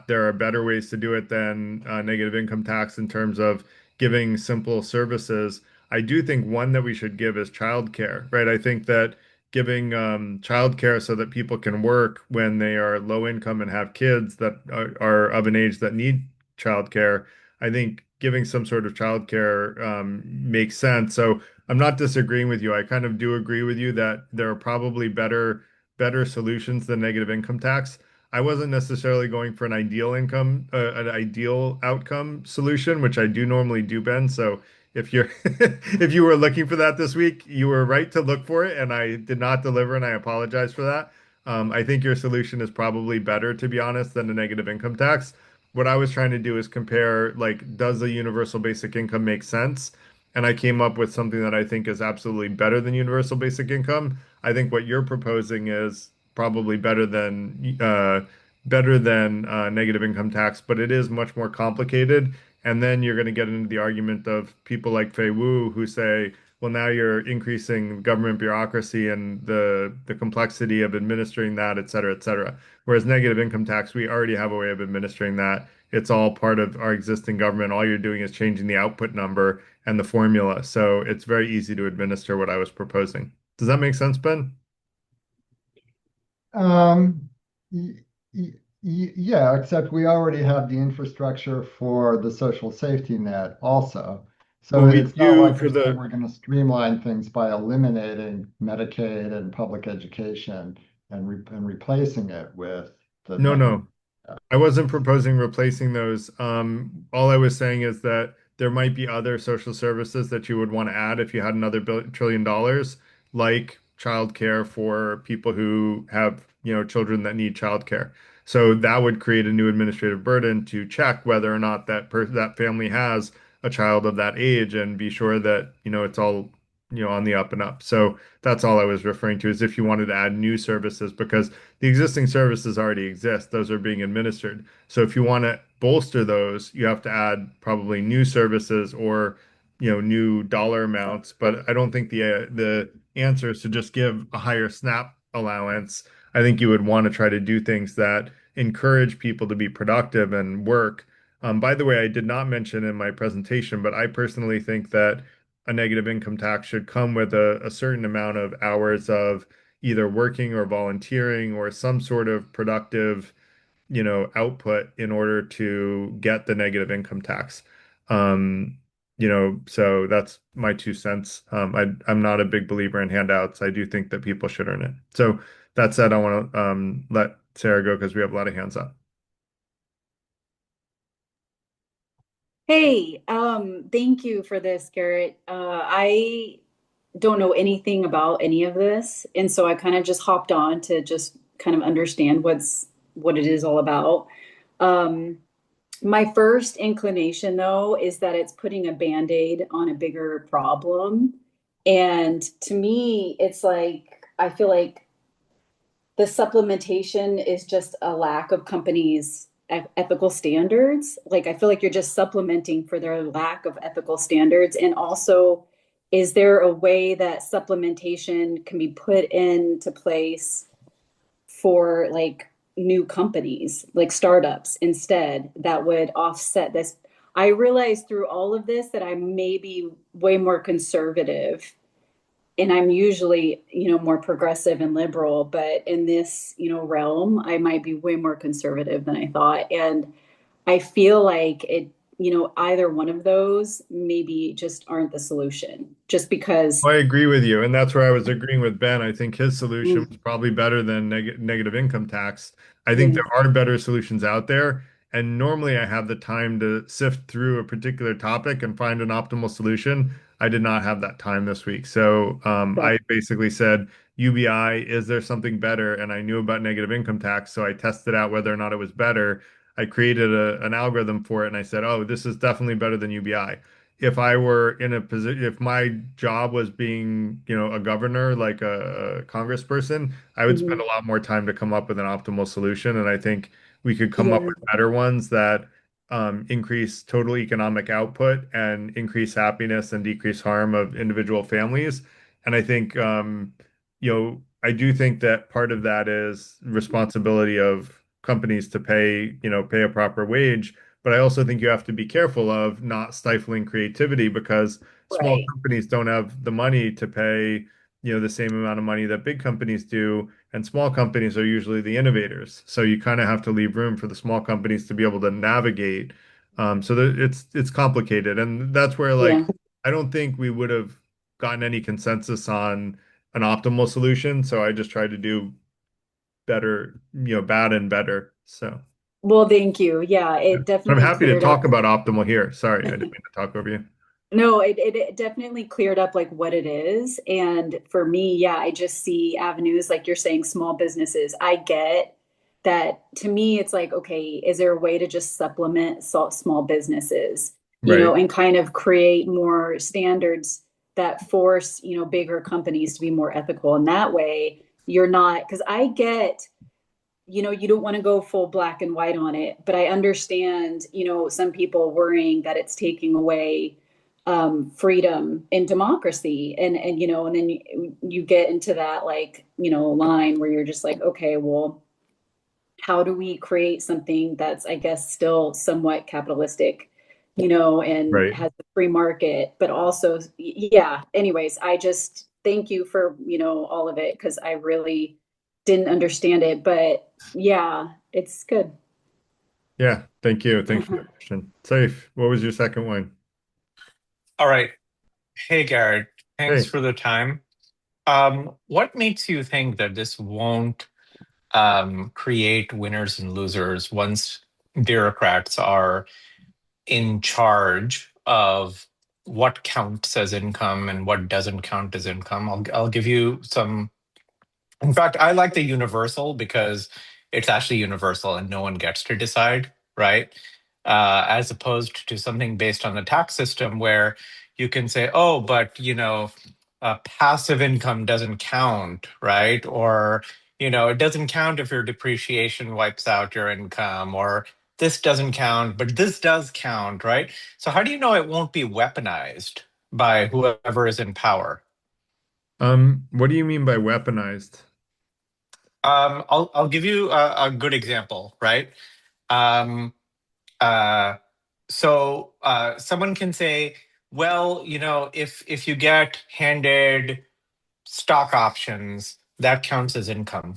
there are better ways to do it than negative income tax in terms of giving simple services. I do think one that we should give is childcare, right? I think that giving childcare so that people can work when they are low income and have kids that are of an age that need childcare. I think giving some sort of childcare makes sense. So I'm not disagreeing with you. I kind of do agree with you that there are probably better solutions than negative income tax. I wasn't necessarily going for an ideal outcome solution, which I do normally do, Ben. So if you're if you were looking for that this week, you were right to look for it, and I did not deliver, and I apologize for that. I think your solution is probably better, to be honest, than the negative income tax. What I was trying to do is compare, like, does a universal basic income make sense? And I came up with something that I think is absolutely better than universal basic income. I think what you're proposing is probably better than negative income tax, but it is much more complicated. And then you're going to get into the argument of people like Fei Wu who say, well, now you're increasing government bureaucracy and the complexity of administering that, et cetera, et cetera. Whereas negative income tax, we already have a way of administering that. It's all part of our existing government. All you're doing is changing the output number and the formula. So it's very easy to administer what I was proposing. Does that make sense, Ben? Um, y yeah, except we already have the infrastructure for the social safety net also. So Well, we it's not do like for you're saying the we're going to streamline things by eliminating Medicaid and public education and replacing it with the no, negative. no. I wasn't proposing replacing those. All I was saying is that there might be other social services that you would want to add if you had another trillion dollars, like childcare for people who have, children that need childcare. So that would create a new administrative burden to check whether or not that family has a child of that age and be sure that, it's all, on the up and up. So that's all I was referring to is if you wanted to add new services because the existing services already exist. Those are being administered. So if you want to bolster those, you have to add probably new services or, new dollar amounts. But I don't think the answer is to just give a higher SNAP allowance. I think you would want to try to do things that encourage people to be productive and work. By the way, I did not mention in my presentation, but I personally think that a negative income tax should come with a certain amount of hours of either working or volunteering or some sort of productive, output in order to get the negative income tax. Um, so that's my 2 cents. I'm not a big believer in handouts. I do think that people should earn it. So that said, I want to let Sarah go because we have a lot of hands up. Hey, thank you for this, Garrett. I don't know anything about any of this, and so I kind of just hopped on to just kind of understand what it is all about. Um, my first inclination, though, is that it's putting a band-aid on a bigger problem. And to me, it's like I feel like the supplementation is just a lack of companies' ethical standards. Like I feel like you're just supplementing for their lack of ethical standards. And also, is there a way that supplementation can be put into place for like new companies, like startups instead, that would offset this? I realized through all of this that I may be way more conservative, and I'm usually, more progressive and liberal, but in this, realm, I might be way more conservative than I thought. And I feel like either one of those maybe just aren't the solution, just because. I agree with you, and that's where I was agreeing with Ben. I think his solution Mm, was probably better than negative income tax. I think yeah, there are better solutions out there, and normally I have the time to sift through a particular topic and find an optimal solution. I did not have that time this week, so yeah. I basically said, UBI, is there something better? And I knew about negative income tax, so I tested out whether or not it was better. I created an algorithm for it, and I said, oh, this is definitely better than UBI. If I were in a position, if my job was being, a governor, like a congressperson, I would spend Mhm. a lot more time to come up with an optimal solution. And I think we could come up Yeah, with better ones that increase total economic output and increase happiness and decrease harm of individual families. And I think, I do think that part of that is responsibility of companies to pay a proper wage. But I also think you have to be careful of not stifling creativity because small right. companies don't have the money to pay, the same amount of money that big companies do, and small companies are usually the innovators. So you kind of have to leave room for the small companies to be able to navigate. So that it's complicated, and that's where like Yeah. I don't think we would have gotten any consensus on an optimal solution. So I just tried to do better, bad and better. So Well, thank you. Yeah, yeah. it I'm definitely happy to cleared talk up. about optimal here. Sorry, I didn't mean to talk over you. No, it definitely cleared up like what it is. And for me, yeah, I just see avenues like you're saying, small businesses. I get that. To me, it's like, okay, is there a way to just supplement small businesses, Right. and kind of create more standards that force, bigger companies to be more ethical. And that way you're not, because I get, you don't want to go full black and white on it, but I understand, some people worrying that it's taking away freedom and democracy, and then you get into that like line where you're just like, okay, well, how do we create something that's, I guess, still somewhat capitalistic, and Right. has the free market, but also, yeah. Anyways, I just thank you for all of it, because I really didn't understand it, but yeah, it's good. Yeah. Thank you. Thanks for the question. Safe. What was your second one? All right. Hey, Garrett. Thanks Hey. for the time. What makes you think that this won't create winners and losers once bureaucrats are in charge of what counts as income and what doesn't count as income? I'll give you some. In fact, I like the universal because it's actually universal and no one gets to decide, right? As opposed to something based on the tax system where you can say, oh, but passive income doesn't count, right? Or it doesn't count if your depreciation wipes out your income, or this doesn't count, but this does count, right? So how do you know it won't be weaponized by whoever is in power? What do you mean by weaponized? I'll give you a good example, right? Um, uh, someone can say, well, if you get handed stock options, that counts as income.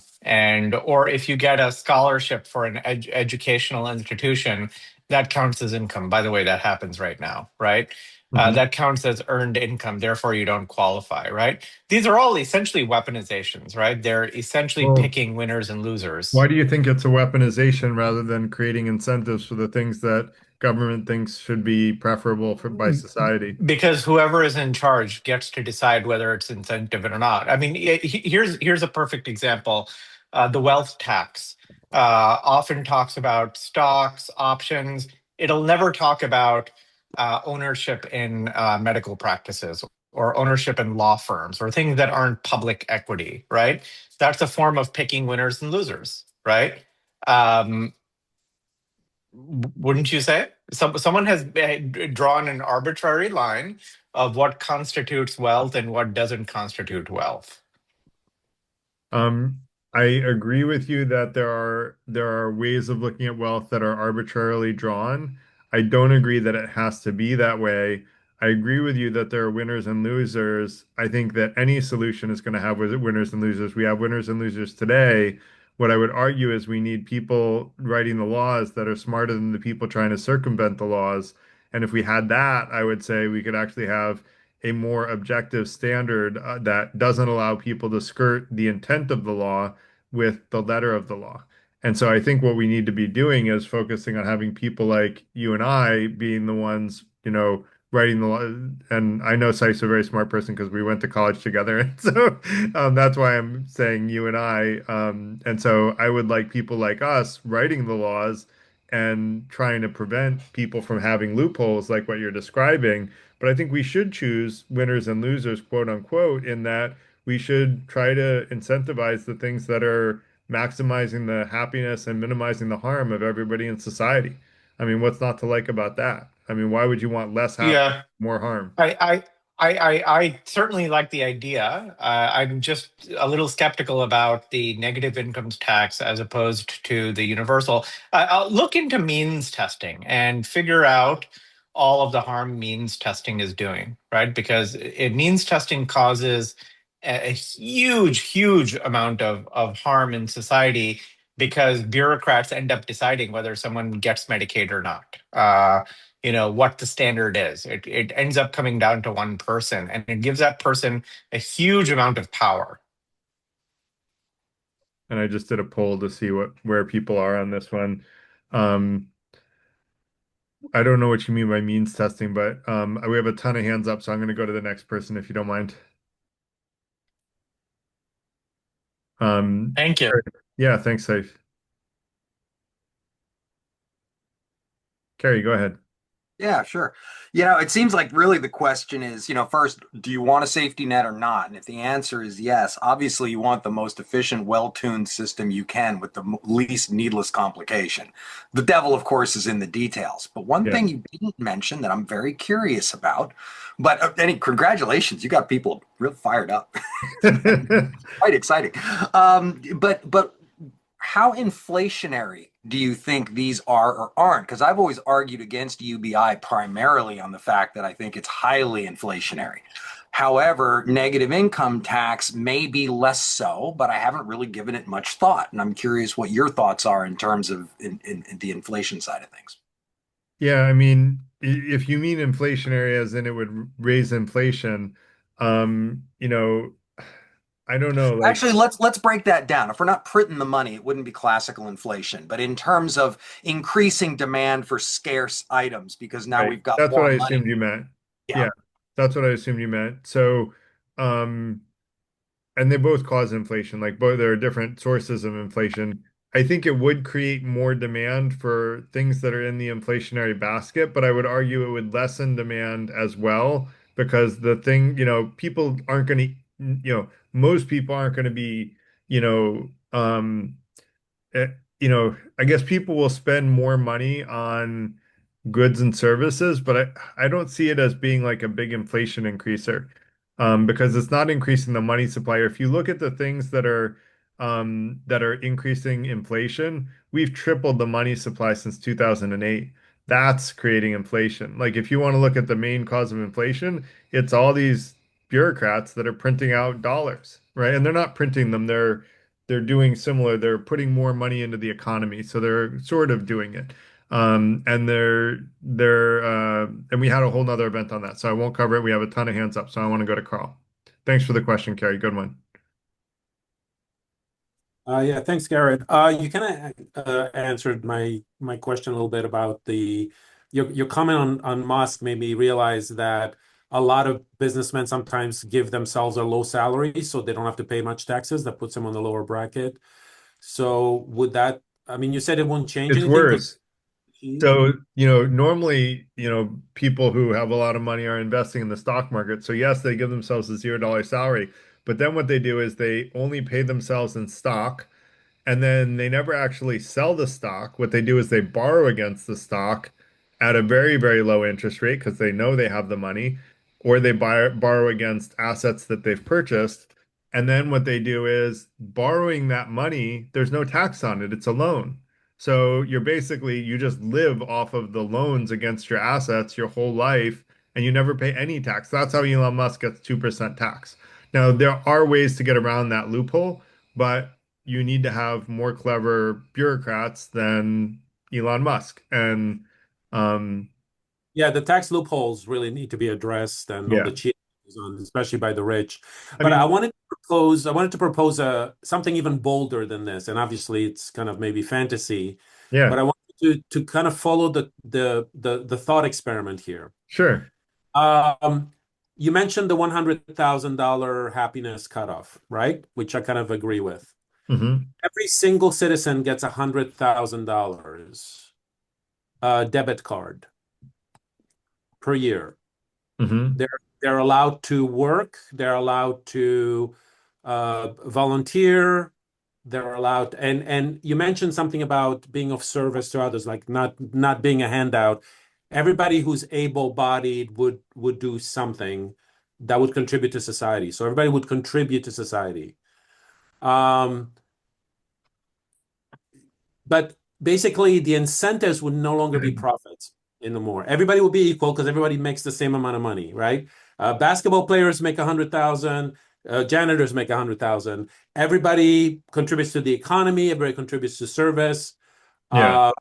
Or if you get a scholarship for an educational institution, that counts as income. By the way, that happens right now, right? Mhm. That counts as earned income, therefore you don't qualify, right? These are all essentially weaponizations, right? They're essentially Well, picking winners and why losers. do you think it's a weaponization rather than creating incentives for the things that government thinks should be preferable by society? Because whoever is in charge gets to decide whether it's incentive or not. I mean, here's a perfect example. The wealth tax often talks about stocks, options. It'll never talk about ownership in medical practices or ownership in law firms or things that aren't public equity, right? That's a form of picking winners and losers, right? Um, wouldn't you say? Someone has drawn an arbitrary line of what constitutes wealth and what doesn't constitute wealth. Um, I agree with you that there are ways of looking at wealth that are arbitrarily drawn. I don't agree that it has to be that way. I agree with you that there are winners and losers. I think that any solution is going to have winners and losers. We have winners and losers today. What I would argue is we need people writing the laws that are smarter than the people trying to circumvent the laws. And if we had that, I would say we could actually have a more objective standard that doesn't allow people to skirt the intent of the law with the letter of the law. And so I think what we need to be doing is focusing on having people like you and I being the ones, writing the law. And I know Sykes is a very smart person because we went to college together. And so that's why I'm saying you and I. And so I would like people like us writing the laws and trying to prevent people from having loopholes like what you're describing. But I think we should choose winners and losers, quote unquote, in that we should try to incentivize the things that are maximizing the happiness and minimizing the harm of everybody in society. I mean, what's not to like about that? I mean, why would you want less happiness, Yeah, more harm? I certainly like the idea. I'm just a little skeptical about the negative incomes tax as opposed to the universal. I'll look into means testing and figure out all of the harm means testing is doing, right? Because it means testing causes a huge amount of harm in society because bureaucrats end up deciding whether someone gets Medicaid or not. What the standard is. It ends up coming down to one person, and it gives that person a huge amount of power. And I just did a poll to see where people are on this one. Um, I don't know what you mean by means testing, but we have a ton of hands up, so I'm going to go to the next person if you don't mind. Thank you. Yeah, thanks, Saif. Carrie, go ahead. Yeah, sure. It seems like really the question is, first, do you want a safety net or not? And if the answer is yes, obviously you want the most efficient, well-tuned system you can with the least needless complication. The devil, of course, is in the details. But one thing you didn't mention that I'm very curious about, but congratulations, you got people real fired up. Quite exciting. But how inflationary do you think these are or aren't? Because I've always argued against UBI primarily on the fact that I think it's highly inflationary. However, negative income tax may be less so, but I haven't really given it much thought. And I'm curious what your thoughts are in terms of in the inflation side of things. Yeah, I mean, if you mean inflationary as in it would raise inflation, I don't know. Actually, let's break that down. If we're not printing the money, it wouldn't be classical inflation. But in terms of increasing demand for scarce items, because now we've got that's more what I money. assumed you meant. Yeah. Yeah, that's what I assumed you meant. So, and they both cause inflation, like both there are different sources of inflation. I think it would create more demand for things that are in the inflationary basket, but I would argue it would lessen demand as well because people aren't going most people aren't going to be, you know, I guess people will spend more money on goods and services, but I don't see it as being like a big inflation increaser, because it's not increasing the money supply. If you look at the things that are increasing inflation, we've tripled the money supply since 2008. That's creating inflation. Like if you want to look at the main cause of inflation, it's all these bureaucrats that are printing out dollars, right? And they're not printing them, they're doing similar. They're putting more money into the economy, so they're sort of doing it. And and we had a whole nother event on that, so I won't cover it. We have a ton of hands up, so I want to go to Carl. Thanks for the question, Carrie. Good one. Yeah, thanks, Garrett. You kind of answered my question a little bit about your comment on Musk made me realize that a lot of businessmen sometimes give themselves a low salary so they don't have to pay much taxes. That puts them on the lower bracket. So I mean, you said it won't change It's anything. worse. So, normally, people who have a lot of money are investing in the stock market. So yes, they give themselves a $0 salary, but then what they do is they only pay themselves in stock, and then they never actually sell the stock. What they do is they borrow against the stock at a very, very low interest rate because they know they have the money, or they borrow against assets that they've purchased. And then what they do is borrowing that money, there's no tax on it, it's a loan. So you just live off of the loans against your assets your whole life, and you never pay any tax. That's how Elon Musk gets 2% tax. Now, there are ways to get around that loophole, but you need to have more clever bureaucrats than Elon Musk. And yeah, the tax loopholes really need to be addressed and all the cheating, especially by the rich. But I wanted to propose something even bolder than this, and obviously it's kind of maybe fantasy. Yeah. But I wanted to kind of follow the thought experiment here. Sure. You mentioned the $100,000 happiness cutoff, right? Which I kind of agree with. Mm-hmm. Every single citizen gets $100,000 debit card per year. Mm-hmm. They're allowed to work. They're allowed to volunteer. They're allowed, and you mentioned something about being of service to others, like not being a handout. Everybody who's able-bodied would do something that would contribute to society. So everybody would contribute to society. But basically, the incentives would no longer be profits anymore. Everybody will be equal because everybody makes the same amount of money, right? Basketball players make 100,000. Janitors make 100,000. Everybody contributes to the economy. Everybody contributes to service. Yeah.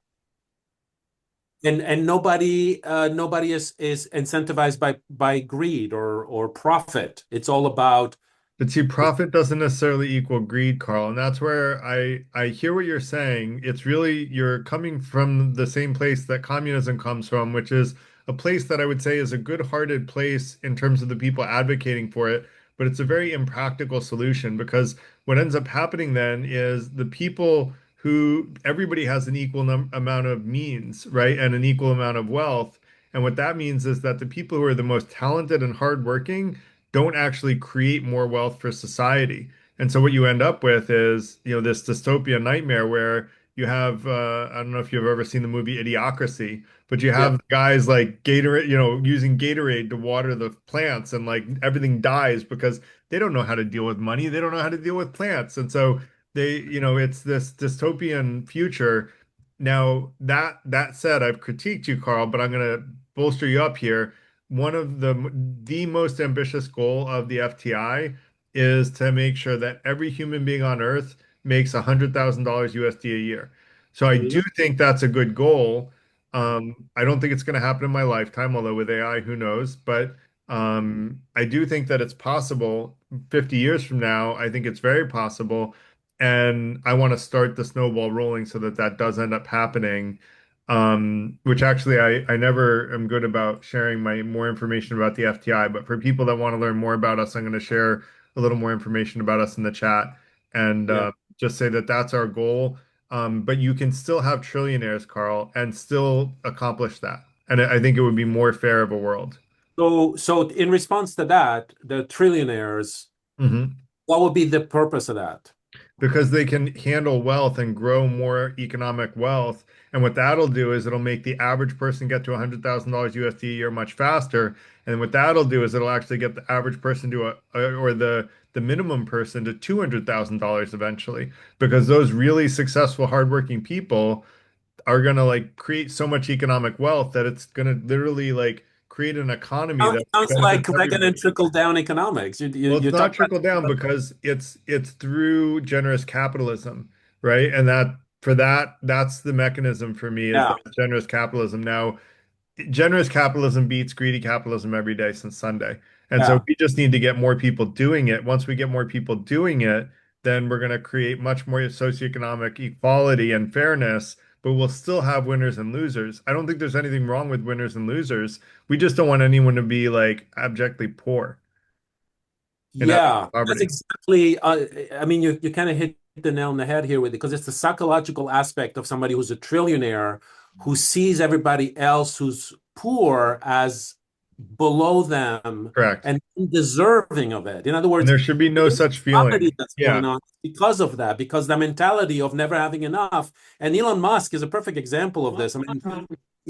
And nobody is incentivized by greed or profit. It's all about. But see, profit doesn't necessarily equal greed, Carl, and that's where I hear what you're saying. It's really you're coming from the same place that communism comes from, which is a place that I would say is a good-hearted place in terms of the people advocating for it, but it's a very impractical solution because what ends up happening then is the people who everybody has an equal amount of means, right, and an equal amount of wealth. And what that means is that the people who are the most talented and hardworking don't actually create more wealth for society. And so what you end up with is, this dystopian nightmare where you have, I don't know if you've ever seen the movie Idiocracy, but you Yeah. have guys like Gatorade, using Gatorade to water the plants and like everything dies because they don't know how to deal with money. They don't know how to deal with plants. And so it's this dystopian future. Now that said, I've critiqued you, Carl, but I'm going to bolster you up here. One of the most ambitious goal of the FTI is to make sure that every human being on Earth makes $100,000 USD a year. So I do think that's a good goal. I don't think it's going to happen in my lifetime, although with AI, who knows? But I do think that it's possible 50 years from now. I think it's very possible. And I want to start the snowball rolling so that that does end up happening. Which actually I never am good about sharing my more information about the FTI, but for people that want to learn more about us, I'm going to share a little more information about us in the chat and Yeah. just say that that's our goal. But you can still have trillionaires, Carl, and still accomplish that. And I think it would be more fair of a world. So in response to that, the trillionaires, Mhm. what would be the purpose of that? Because they can handle wealth and grow more economic wealth. And what that'll do is it'll make the average person get to $100,000 USD a year much faster. And what that'll do is it'll actually get the average person to or the minimum person to $200,000 eventually. Because those really successful, hardworking people are gonna like create so much economic wealth that it's gonna literally like create an economy that It sounds like benefits Reagan everybody. and trickle down economics. Well, it's You not talk trickle down about. because it's through generous capitalism, right? And that's the mechanism for me is Yeah. that generous capitalism. Now, generous capitalism beats greedy capitalism every day since Sunday. And so Yeah. we just need to get more people doing it. Once we get more people doing it, then we're going to create much more socioeconomic equality and fairness, but we'll still have winners and losers. I don't think there's anything wrong with winners and losers. We just don't want anyone to be like abjectly poor in Yeah, that's poverty. exactly. I mean, you kind of hit the nail on the head here with it because it's the psychological aspect of somebody who's a trillionaire who sees everybody else who's poor as below them Correct. and undeserving of it. In other And words, there should be no the such poverty feeling. that's Yeah, going on because of that, because the mentality of never having enough. And Elon Musk is a perfect example of this. I mean,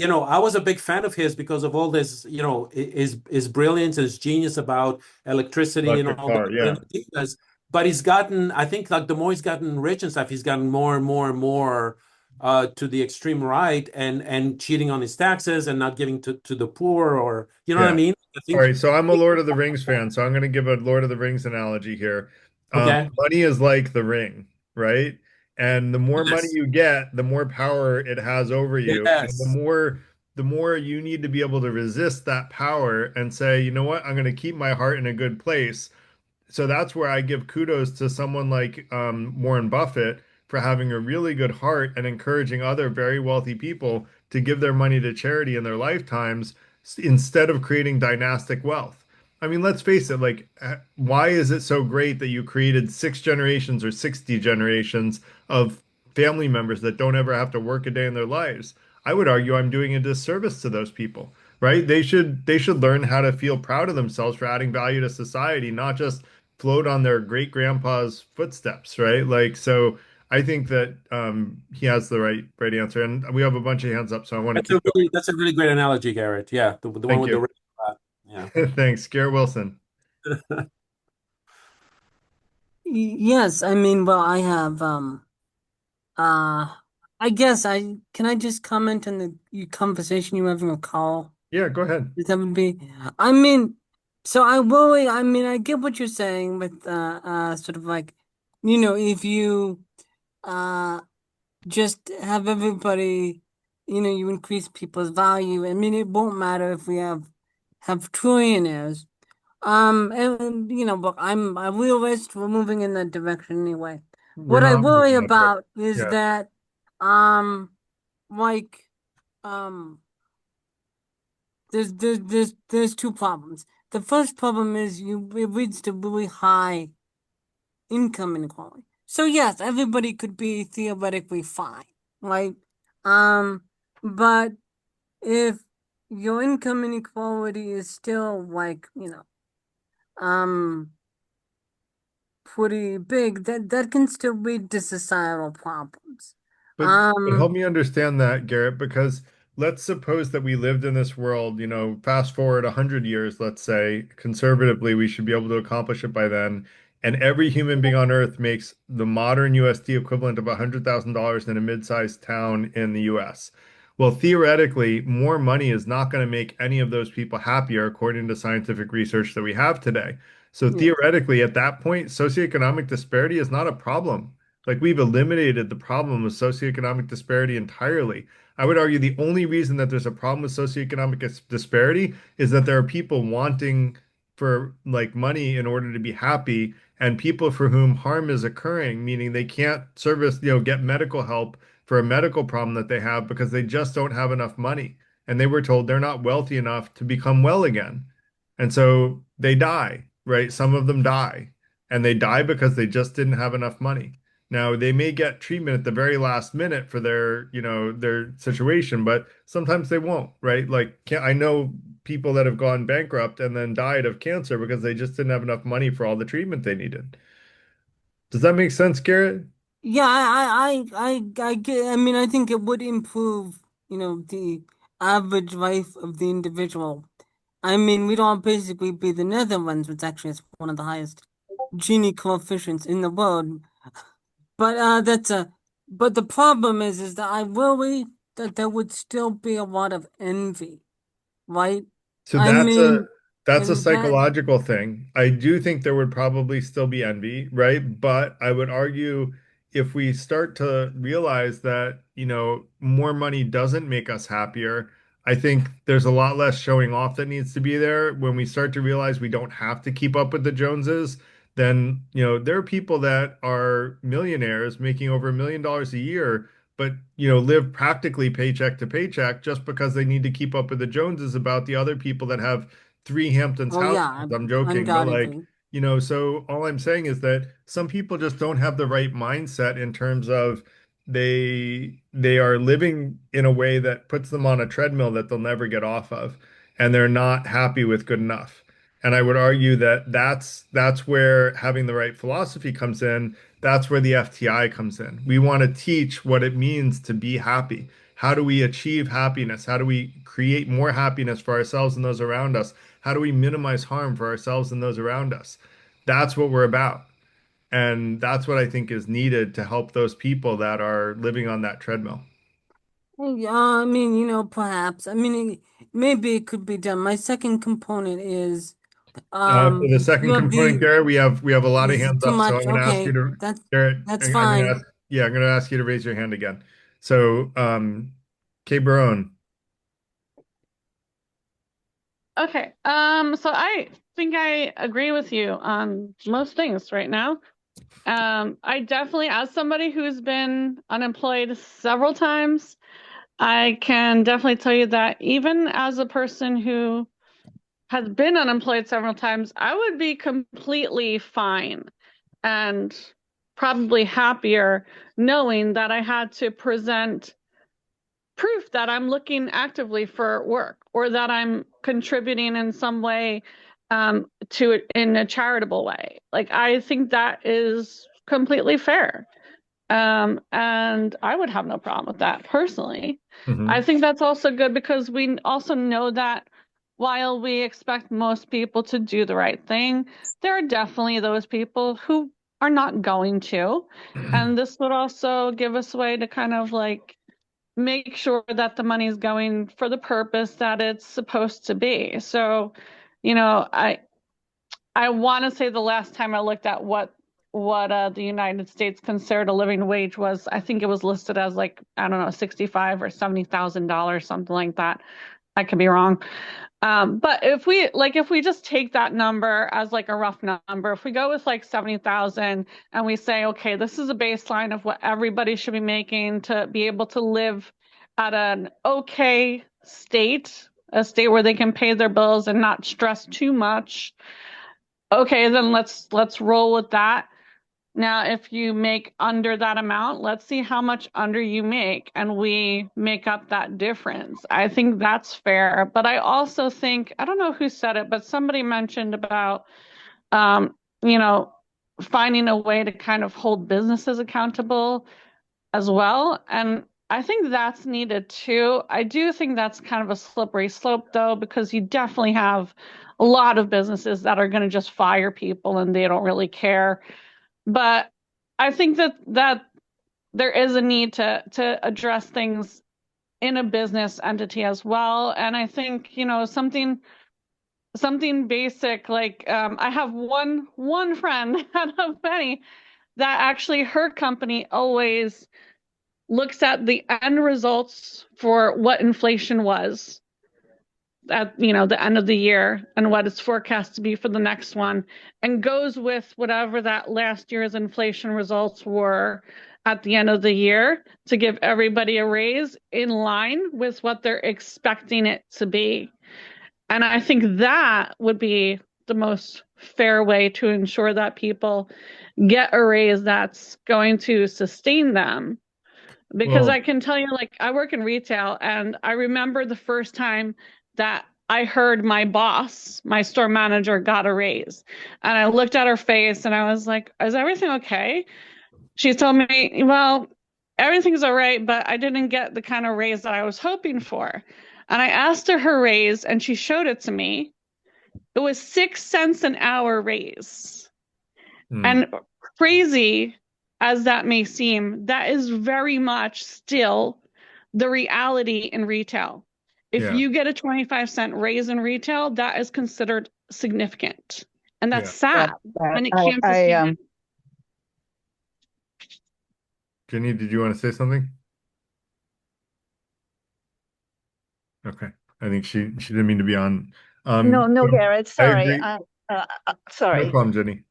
I was a big fan of his because of all this, his brilliance, his genius about electricity and electric all the car. Yeah. brilliant ideas. But he's gotten, I think, like the more he's gotten rich and stuff, he's gotten more and more and more to the extreme right and cheating on his taxes and not giving to the poor or you know what I Yeah. mean? I All think right. So I'm a Lord of the Rings fan. So I'm going to give a Lord of the Rings analogy here. okay. Money is like the ring, right? And the more money Yes. you get, the more power it has over you. And Yes. the more you need to be able to resist that power and say, you know what, I'm going to keep my heart in a good place. So that's where I give kudos to someone like Warren Buffett for having a really good heart and encouraging other very wealthy people to give their money to charity in their lifetimes instead of creating dynastic wealth. I mean, let's face it, like, why is it so great that you created 6 generations or 60 generations of family members that don't ever have to work a day in their lives? I would argue I'm doing a disservice to those people, right? They should learn how to feel proud of themselves for adding value to society, not just float on their great grandpa's footsteps, right? Like, so I think that he has the right answer, and we have a bunch of hands up, so I want to keep going. That's a really great analogy, Garrett. Yeah, the one Thank with the you. ring. Yeah. Thanks, Garrett Wilson. Yes, I mean, well, I have uh I guess I just comment on the conversation you were having with Carl? Yeah, go ahead. That would be, I mean, So I worry, I mean, I get what you're saying with sort of like, if you uh just have everybody, you increase people's value. I mean, it won't matter if we have trillionaires. But I realized we're moving in that direction anyway. We're What I not worry moving that about direction. is Yeah. that, um, like, um, there's two problems. The first problem is it leads to really high income inequality. So yes, everybody could be theoretically fine, right? But if your income inequality is still like, pretty big, that can still lead to societal problems. But help me understand that, Garrett, because let's suppose that we lived in this world, fast forward 100 years, let's say, conservatively, we should be able to accomplish it by then. And every human being on Earth makes the modern USD equivalent of $100,000 in a mid-sized town in the US. Well, theoretically, more money is not going to make any of those people happier, according to scientific research that we have today. So Yeah. theoretically, at that point, socioeconomic disparity is not a problem. Like we've eliminated the problem of socioeconomic disparity entirely. I would argue the only reason that there's a problem with socioeconomic disparity is that there are people wanting for like money in order to be happy and people for whom harm is occurring, meaning they can't service, get medical help for a medical problem that they have because they just don't have enough money. And they were told they're not wealthy enough to become well again. And so they die, right? Some of them die and they die because they just didn't have enough money. Now, they may get treatment at the very last minute for their situation, but sometimes they won't, right? Like, I know people that have gone bankrupt and then died of cancer because they just didn't have enough money for all the treatment they needed. Does that make sense, Garrett? Yeah, I get, I mean, I think it would improve, the average life of the individual. I mean, we'd all basically be the Netherlands, which actually is one of the highest Gini coefficients in the world. But but the problem is that I worry that there would still be a lot of envy, right? So I mean, that's a and that, psychological thing. I do think there would probably still be envy, right? But I would argue if we start to realize that, more money doesn't make us happier, I think there's a lot less showing off that needs to be there. When we start to realize we don't have to keep up with the Joneses, then, there are people that are millionaires making over $1 million a year but live practically paycheck to paycheck just because they need to keep up with the Joneses about the other people that have three Hamptons oh houses. yeah, I'm joking, but like, undoubtedly. so all I'm saying is that some people just don't have the right mindset in terms of they are living in a way that puts them on a treadmill that they'll never get off of, and they're not happy with good enough. And I would argue that that's where having the right philosophy comes in. That's where the FTI comes in. We want to teach what it means to be happy. How do we achieve happiness? How do we create more happiness for ourselves and those around us? How do we minimize harm for ourselves and those around us? That's what we're about. And that's what I think is needed to help those people that are living on that treadmill. Yeah, I mean, perhaps. I mean, maybe it could be done. My second component is, For the second you have component, Garrett, we have a lot of this is hands too up, so I'm much. going to ask you Okay, to, that's Garrett, that's I'm going to fine. ask, yeah, I'm going to ask you to raise your hand again. So, Kay Barone. Okay. So I think I agree with you on most things right now. I definitely, as somebody who's been unemployed several times, I can definitely tell you that even as a person who has been unemployed several times, I would be completely fine and probably happier knowing that I had to present proof that I'm looking actively for work or that I'm contributing in some way to it in a charitable way. Like, I think that is completely fair. And I would have no problem with that personally. I think that's also good because we also know that while we expect most people to do the right thing, there are definitely those people who are not going to. And this would also give us a way to kind of like make sure that the money is going for the purpose that it's supposed to be. So, I I want to say the last time I looked at what the United States considered a living wage was, I think it was listed as like, I don't know, 65 or $70,000, something like that. I could be wrong. But if we just take that number as like a rough number, if we go with like 70,000 and we say, okay, this is a baseline of what everybody should be making to be able to live at an okay state, a state where they can pay their bills and not stress too much. Okay, then let's roll with that. Now, if you make under that amount, let's see how much under you make, and we make up that difference. I think that's fair. But I also think, I don't know who said it, but somebody mentioned about, you know, finding a way to kind of hold businesses accountable as well. And I think that's needed too. I do think that's kind of a slippery slope though, because you definitely have a lot of businesses that are going to just fire people and they don't really care. But I think that there is a need to address things in a business entity as well. And I think, you know, something basic like I have one friend out of many that actually her company always looks at the end results for what inflation was at the end of the year and what it's forecast to be for the next one, and goes with whatever that last year's inflation results were at the end of the year to give everybody a raise in line with what they're expecting it to be. And I think that would be the most fair way to ensure that people get a raise that's going to sustain them. Because I can tell you, like, I work in retail, and I remember the first time that I heard my boss, my store manager, got a raise. And I looked at her face and I was like, is everything okay? She told me, well, everything's all right, but I didn't get the kind of raise that I was hoping for. And I asked her raise, and she showed it to me. It was 6 cents an hour raise. And crazy as that may seem, that is very much still the reality in retail. If you get a 25-cent raise in retail, that is considered significant. And that's sad. And it can't sustain. Jenny, did you want to say something? Okay. I think she didn't mean to be on. No, Garrett, sorry. Sorry. No problem, Jenny.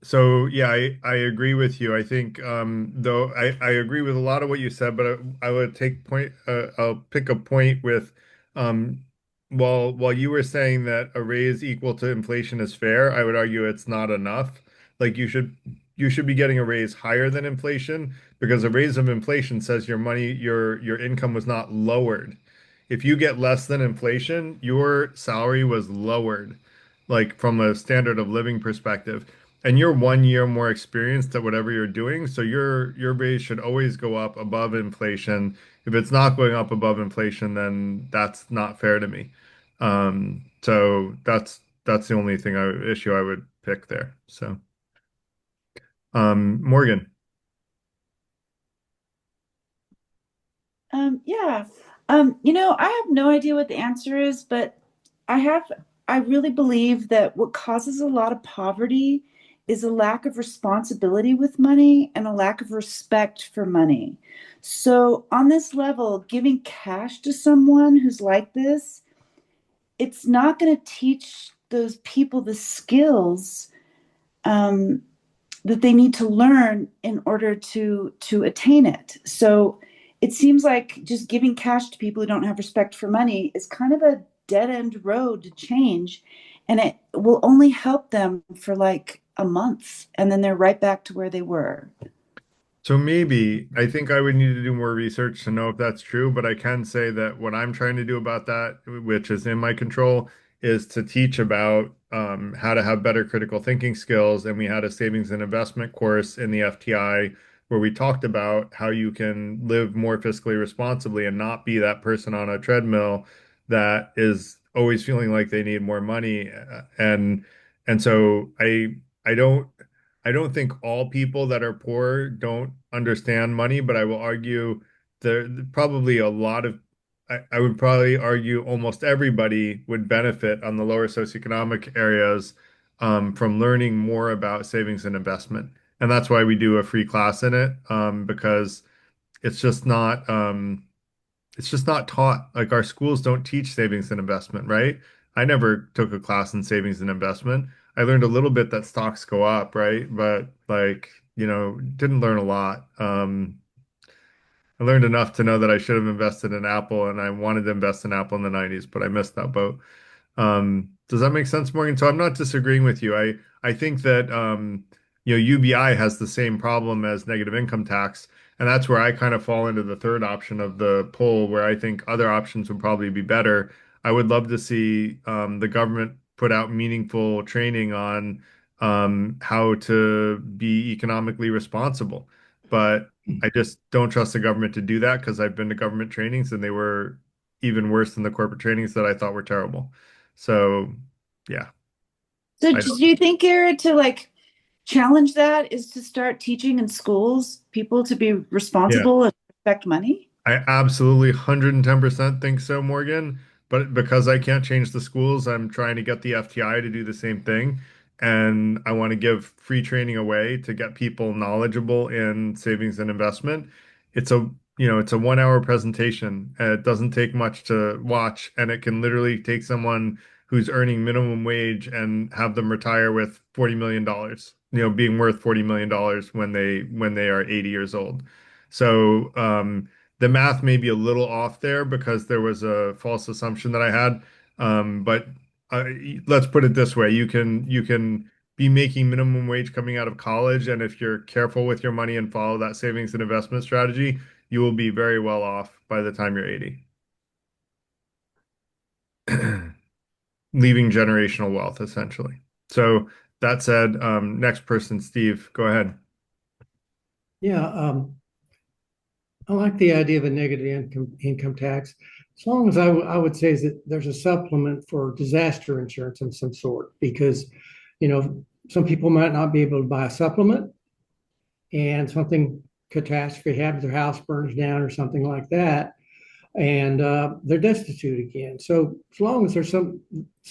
So yeah, I agree with you. I think though I agree with a lot of what you said, but I would I'll pick a point with while you were saying that a raise equal to inflation is fair, I would argue it's not enough. Like you should be getting a raise higher than inflation, because a raise of inflation says your income was not lowered. If you get less than inflation, your salary was lowered, like from a standard of living perspective. And you're 1 year more experienced at whatever you're doing, so your raise should always go up above inflation. If it's not going up above inflation, then that's not fair to me. So that's the only issue I would pick there. So, Morgan. Yeah. I have no idea what the answer is, but I really believe that what causes a lot of poverty is a lack of responsibility with money and a lack of respect for money. So on this level, giving cash to someone who's like this, it's not going to teach those people the skills that they need to learn in order to attain it. So it seems like just giving cash to people who don't have respect for money is kind of a dead end road to change, and it will only help them for like a month, and then they're right back to where they were. So maybe I think I would need to do more research to know if that's true, but I can say that what I'm trying to do about that, which is in my control, is to teach about how to have better critical thinking skills. And we had a savings and investment course in the FTI where we talked about how you can live more fiscally responsibly and not be that person on a treadmill that is always feeling like they need more money. And so I don't think all people that are poor don't understand money, but I will argue there probably a lot of I would probably argue almost everybody would benefit on the lower socioeconomic areas from learning more about savings and investment. And that's why we do a free class in it, because it's just not it's just not taught. Like our schools don't teach savings and investment, right? I never took a class in savings and investment. I learned a little bit that stocks go up, right? But like, didn't learn a lot. I learned enough to know that I should have invested in Apple, and I wanted to invest in Apple in the 90s, but I missed that boat. Does that make sense, Morgan? So I'm not disagreeing with you. I think that UBI has the same problem as negative income tax, and that's where I kind of fall into the third option of the poll, where I think other options would probably be better. I would love to see the government put out meaningful training on how to be economically responsible, but I just don't trust the government to do that because I've been to government trainings and they were even worse than the corporate trainings that I thought were terrible. So, yeah, So I do don't. you think, Garrett, to like challenge that is to start teaching in schools people to be Yeah. responsible and respect money? I absolutely 110% think so, Morgan. But because I can't change the schools, I'm trying to get the FTI to do the same thing. And I want to give free training away to get people knowledgeable in savings and investment. It's a 1 hour presentation. It doesn't take much to watch, and it can literally take someone who's earning minimum wage and have them retire with $40 million, being worth $40 million when they are 80 years old. So, the math may be a little off there because there was a false assumption that I had. But let's put it this way: you can be making minimum wage coming out of college, and if you're careful with your money and follow that savings and investment strategy, you will be very well off by the time you're 80, leaving generational wealth essentially. So that said, next person, Steve, go ahead. Yeah, I like the idea of a negative income tax, as long as I would say is that there's a supplement for disaster insurance of some sort, because some people might not be able to buy a supplement, and something catastrophe happens, their house burns down or something like that, and they're destitute again. So as long as there's some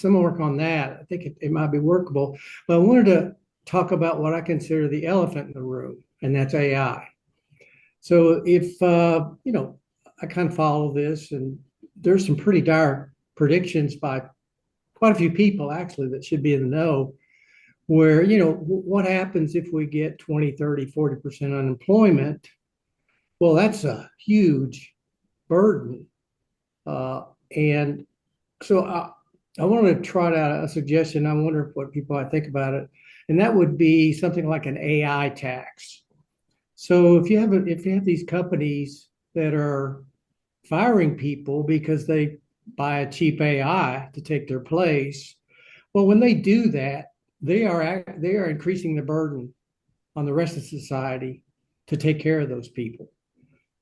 work on that, I think it might be workable. But I wanted to talk about what I consider the elephant in the room, and that's AI. So if I kind of follow this, and there's some pretty dire predictions by quite a few people actually that should be in the know, where what happens if we get 20, 30, 40% unemployment? Well, that's a huge burden. And so I want to trot out a suggestion. I wonder what people I think about it, and that would be something like an AI tax. So if you have these companies that are firing people because they buy a cheap AI to take their place, well, when they do that, they are increasing the burden on the rest of society to take care of those people.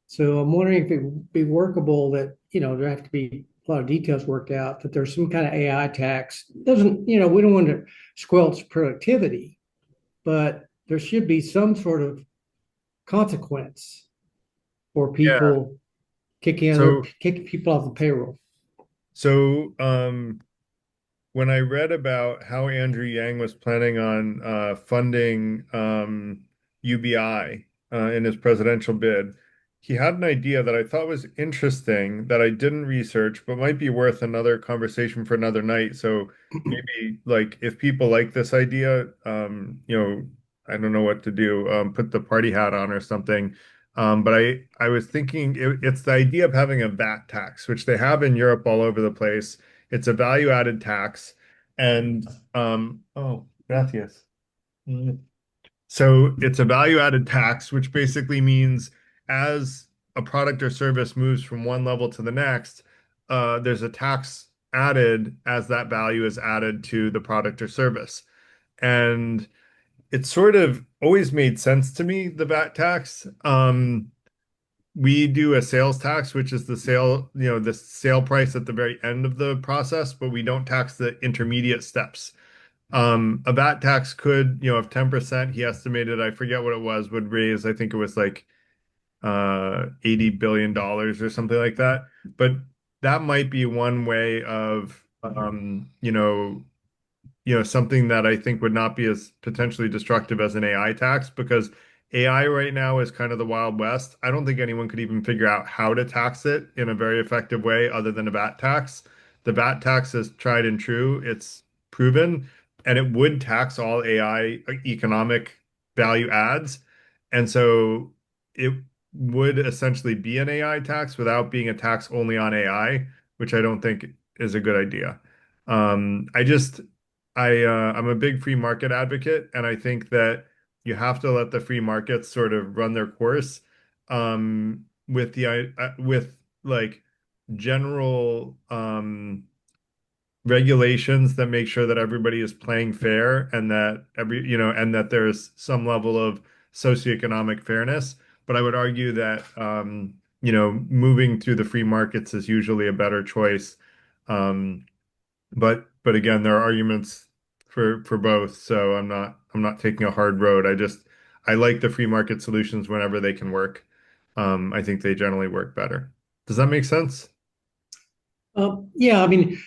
So I'm wondering if it would be workable that there have to be a lot of details worked out, that there's some kind of AI tax. Doesn't we don't want to squelch productivity, but there should be some sort of consequence for Yeah. people kicking So people off the payroll. so when I read about how Andrew Yang was planning on funding UBI in his presidential bid, he had an idea that I thought was interesting that I didn't research, but might be worth another conversation for another night. So maybe like if people like this idea, I don't know what to do, put the party hat on or something. But I was thinking it's the idea of having a VAT tax, which they have in Europe all over the place. It's a value added tax. And oh, gracias. Mm. So it's a value added tax, which basically means as a product or service moves from one level to the next, there's a tax added as that value is added to the product or service. And it sort of always made sense to me, the VAT tax. We do a sales tax, which is the sale price at the very end of the process, but we don't tax the intermediate steps. A VAT tax could, if 10%, he estimated, I forget what it was, would raise, I think it was like $80 billion or something like that. But that might be one way of something that I think would not be as potentially destructive as an AI tax, because AI right now is kind of the Wild West. I don't think anyone could even figure out how to tax it in a very effective way other than a VAT tax. The VAT tax is tried and true. It's proven, and it would tax all AI economic value adds. And so it would essentially be an AI tax without being a tax only on AI, which I don't think is a good idea. I just I'm a big free market advocate, and I think that you have to let the free markets sort of run their course, with like general regulations that make sure that everybody is playing fair, and that and that there's some level of socioeconomic fairness. But I would argue that moving through the free markets is usually a better choice. Um, but again, there are arguments for both, so I'm not taking a hard road. I like the free market solutions whenever they can work. I think they generally work better. Does that make sense? Yeah, I mean,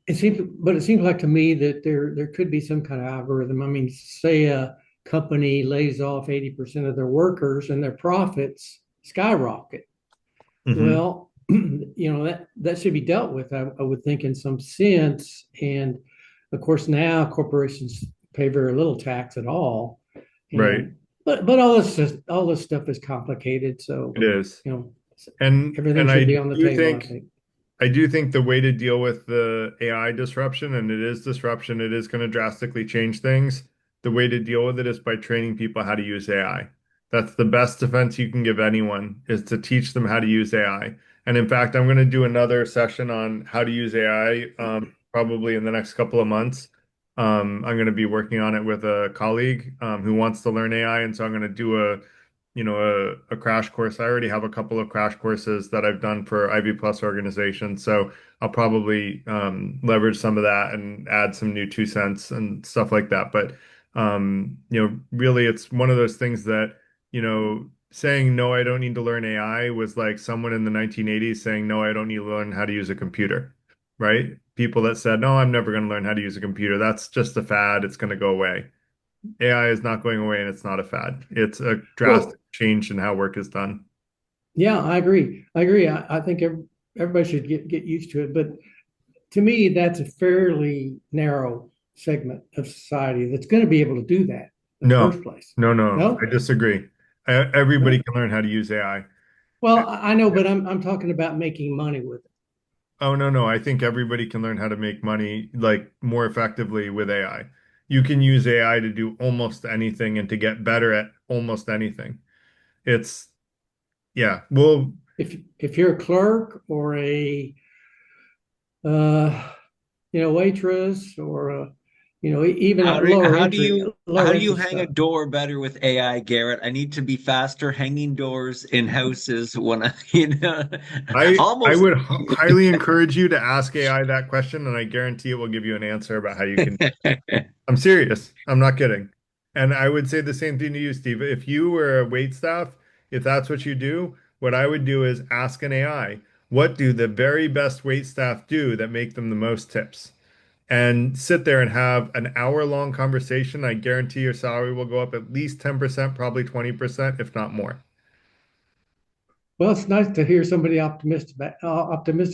it seems like to me that there could be some kind of algorithm. I mean, say a company lays off 80% of their workers and their profits skyrocket. Well, that should be dealt with, I would think, in some sense. And of course, now corporations pay very little tax at all. Right. But all this stuff is complicated. So It is. everything And should be on the table, I think. I do think the way to deal with the AI disruption, and it is disruption, it is going to drastically change things. The way to deal with it is by training people how to use AI. That's the best defense you can give anyone, is to teach them how to use AI. And in fact, I'm going to do another session on how to use AI, probably in the next couple of months. I'm going to be working on it with a colleague, who wants to learn AI, and so I'm going to do a crash course. I already have a couple of crash courses that I've done for Ivy Plus organizations, so I'll probably leverage some of that and add some new 2 cents and stuff like that. But really, it's one of those things that saying no, I don't need to learn AI was like someone in the 1980s saying no, I don't need to learn how to use a computer, right? People that said no, I'm never going to learn how to use a computer. That's just a fad. It's going to go away. AI is not going away, and it's not a fad. It's a drastic change in how work is done. Yeah, I agree. I think everybody should get used to it. But to me, that's a fairly narrow segment of society that's going to be able to do that in the first place. No, I disagree. Everybody can learn how to use AI. Well, I know, but I'm talking about making money with it. Oh, no. I think everybody can learn how to make money like more effectively with AI. You can use AI to do almost anything and to get better at almost anything. It's Yeah. Well, if you're a clerk or a waitress or even a lower entry. How do you hang a door better with AI, Garrett? I need to be faster hanging doors in houses when I would highly encourage you to ask AI that question, and I guarantee it will give you an answer about how you can. I'm serious. I'm not kidding. And I would say the same thing to you, Steve. If you were a wait staff, if that's what you do, what I would do is ask an AI, what do the very best wait staff do that make them the most tips? And sit there and have an hour-long conversation. I guarantee your salary will go up at least 10%, probably 20%, if not more. Well, it's nice to hear somebody optimistic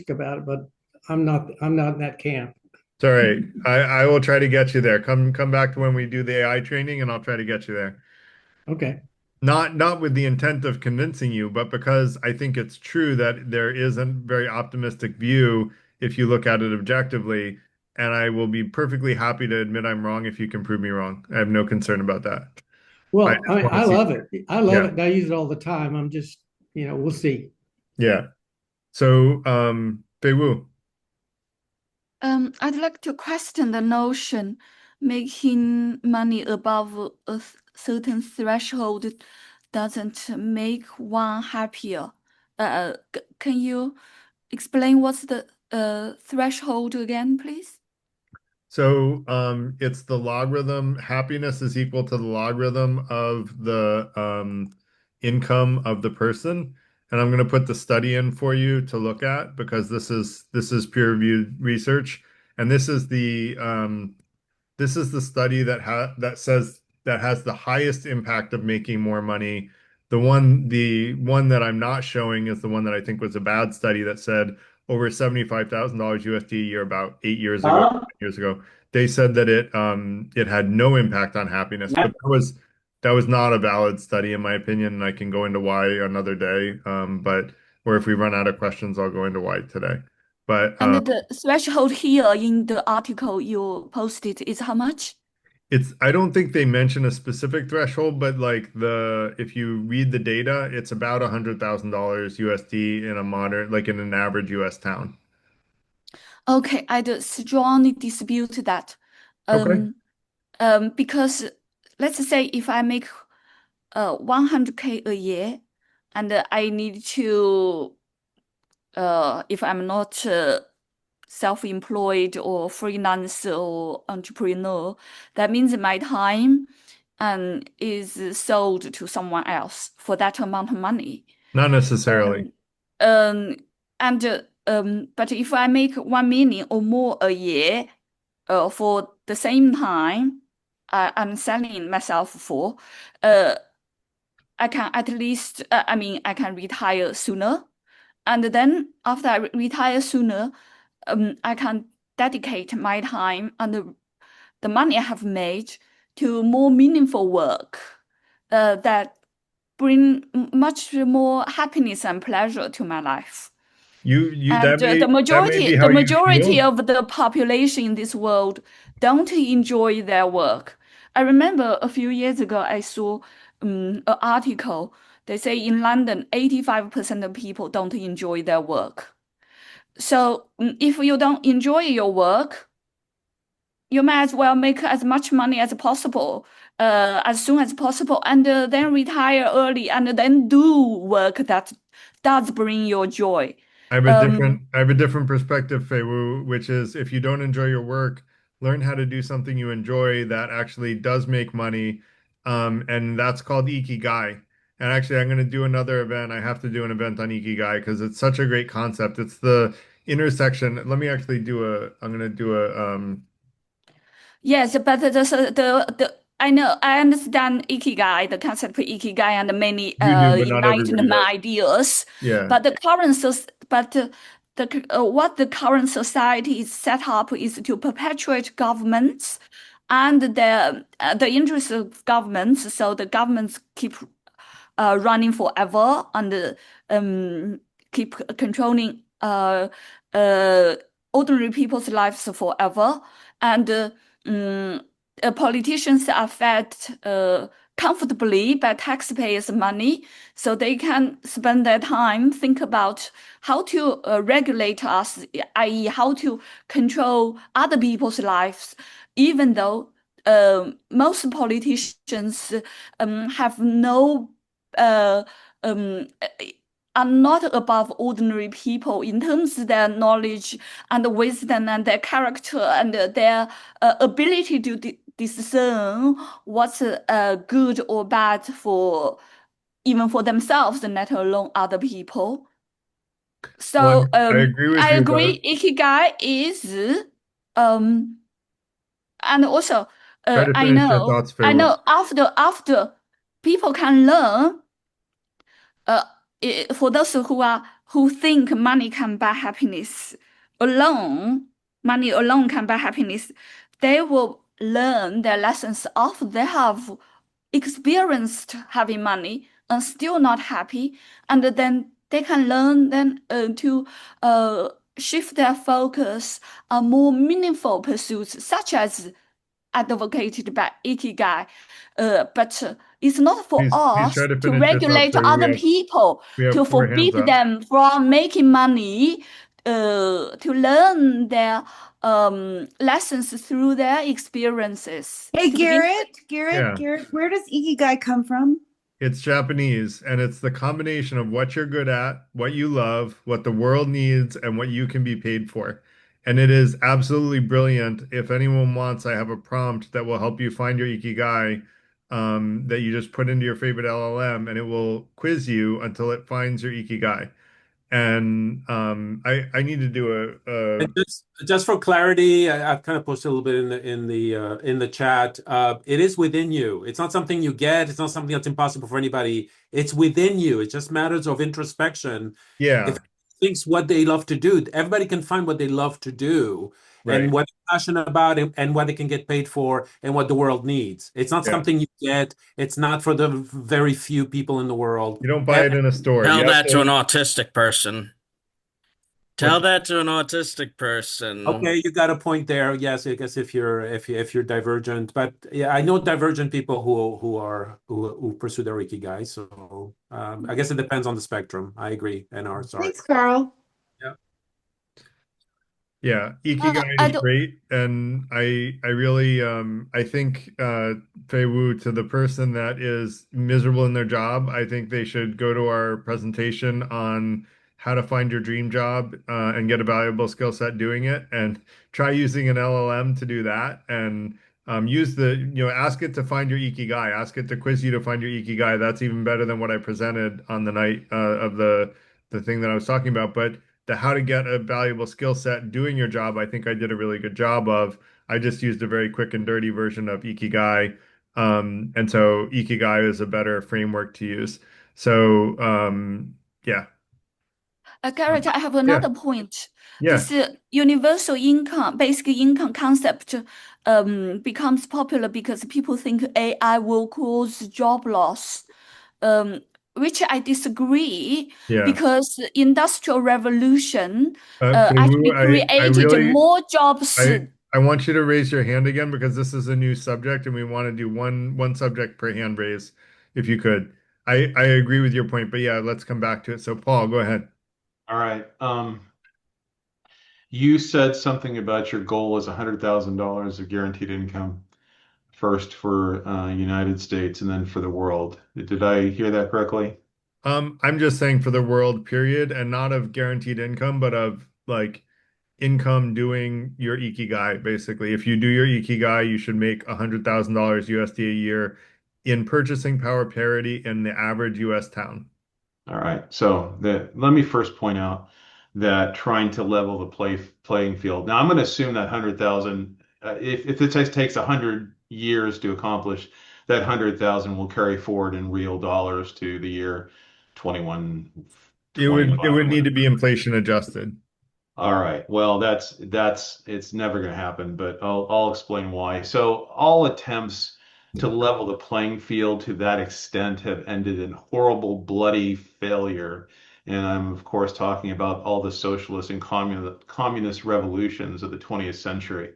about it, but I'm not in that camp. It's all right. I will try to get you there. Come back to when we do the AI training, and I'll try to get you there. Okay. Not with the intent of convincing you, but because I think it's true that there is a very optimistic view if you look at it objectively, and I will be perfectly happy to admit I'm wrong if you can prove me wrong. I have no concern about that. Well, I love it. I love it. Yeah. I use it all the time. I'm just, we'll see. Yeah. So, Fei Wu. I'd like to question the notion making money above a certain threshold doesn't make one happier. Can you explain what's the threshold again, please? So it's the logarithm. Happiness is equal to the logarithm of the income of the person. And I'm going to put the study in for you to look at, because this is peer-reviewed research, and this is the this is the study that says that has the highest impact of making more money. The one that I'm not showing is the one that I think was a bad study that said over $75,000 USD a year about 8 years ago, 10 years ago. They said that it had no impact on happiness, but that was not a valid study in my opinion, and I can go into why another day. But or if we run out of questions, I'll go into why today. But And the threshold here in the article you posted is how much? I don't think they mention a specific threshold, but like if you read the data, it's about $100,000 USD in a modern, like in an average US town. Okay, I'd strongly dispute that. Okay. Because let's say if I make 100K a year and I need to if I'm not self-employed or freelance or entrepreneur, that means my time is sold to someone else for that amount of money. Not necessarily. But if I make 1 million or more a year, for the same time I'm selling myself for, I can at least, I can retire sooner. And then after I retire sooner, I can dedicate my time and the money I have made to more meaningful work that bring much more happiness and pleasure to my life. And That may be how the you majority feel. of the population in this world don't enjoy their work. I remember a few years ago I saw an article. They say in London, 85% of people don't enjoy their work. So if you don't enjoy your work, you might as well make as much money as possible, as soon as possible, and then retire early, and then do work that does bring you joy. I have a different perspective, Feiwu, which is if you don't enjoy your work, learn how to do something you enjoy that actually does make money. And that's called Ikigai. And actually, I'm going to do another event. I have to do an event on Ikigai because it's such a great concept. It's the intersection. Let me actually I'm going to do Yes, but I know I understand Ikigai, the concept of Ikigai, and many you do, but not everybody enlightenment does. ideas. Yeah. But what the current society is set up is to perpetuate governments and the interests of governments, so the governments keep running forever and keep controlling ordinary people's lives forever. And politicians are fed comfortably by taxpayers' money, so they can spend their time think about how to regulate us, i.e., how to control other people's lives, even though most politicians have no uh, um, are not above ordinary people in terms of their knowledge and wisdom and their character and their ability to discern what's good or bad for even for themselves, let alone other people. So I agree with I you, but agree. Ikigai is and also try to finish your thoughts, I Feiwu. know after people can learn uh, for those who think money can buy happiness alone, money alone can buy happiness, they will learn their lessons after they have experienced having money and still not happy, and then they can learn then to shift their focus on more meaningful pursuits, such as advocated by Ikigai. But it's not for Please us try to to finish your thoughts, regulate Feiwu. other people, We have to four hands forbid up. them from making money, to learn their lessons through their experiences. Hey, To begin Yeah. Garrett, where does Ikigai come from? It's Japanese, and it's the combination of what you're good at, what you love, what the world needs, and what you can be paid for. And it is absolutely brilliant. If anyone wants, I have a prompt that will help you find your Ikigai, that you just put into your favorite LLM, and it will quiz you until it finds your Ikigai. And I need to do a And just for clarity, I've kind of posted a little bit in the chat. It is within you. It's not something you get. It's not something that's impossible for anybody. It's within you. It just matters of introspection. yeah, If thinks what they love to do, everybody can find what they love to do and right. what they're passionate about and what they can get paid for and what the world needs. It's not Yeah. something you get. It's not for the very few people in the world. You don't buy it in a store. You Tell have that to an to, autistic person. what's Tell that to an autistic person. Okay, you got a point there. Yes, I guess if you're divergent, but yeah, I know divergent people who pursue their ikigai. So I guess it depends on the spectrum. I agree, NR. Sorry. Thanks, Carl. Yeah. yeah, Ikigai I is don't. great. And I really I think Fei Wu, to the person that is miserable in their job, I think they should go to our presentation on how to find your dream job and get a valuable skill set doing it, and try using an LLM to do that, and use ask it to find your Ikigai, ask it to quiz you to find your Ikigai. That's even better than what I presented on the night of the thing that I was talking about. But the how to get a valuable skill set doing your job, I think I did a really good job of. I just used a very quick and dirty version of Ikigai. And so Ikigai is a better framework to use. So, yeah. Garrett, I have Yeah. another point. Yeah. This universal income, basic income concept becomes popular because people think AI will cause job loss, which I disagree Yeah. because industrial revolution Fei Wu, actually I created really, more jobs. I want you to raise your hand again because this is a new subject and we want to do one subject per hand raise, if you could. I agree with your point, but yeah, let's come back to it. So Paul, go ahead. All right. You said something about your goal is $100,000 of guaranteed income first for United States and then for the world. Did I hear that correctly? I'm just saying for the world, period, and not of guaranteed income, but of like income doing your Ikigai, basically. If you do your Ikigai, you should make $100,000 USD a year in purchasing power parity in the average US town. All right. So let me first point out that trying to level the playing field. Now I'm going to assume that 100,000, if it takes 100 years to accomplish, that 100,000 will carry forward in real dollars to the year 21, It 25. would need to be inflation adjusted. All right. Well, that's it's never going to happen, but I'll explain why. So all attempts to level the playing field to that extent have ended in horrible, bloody failure. And I'm of course talking about all the socialist and communist revolutions of the 20th century.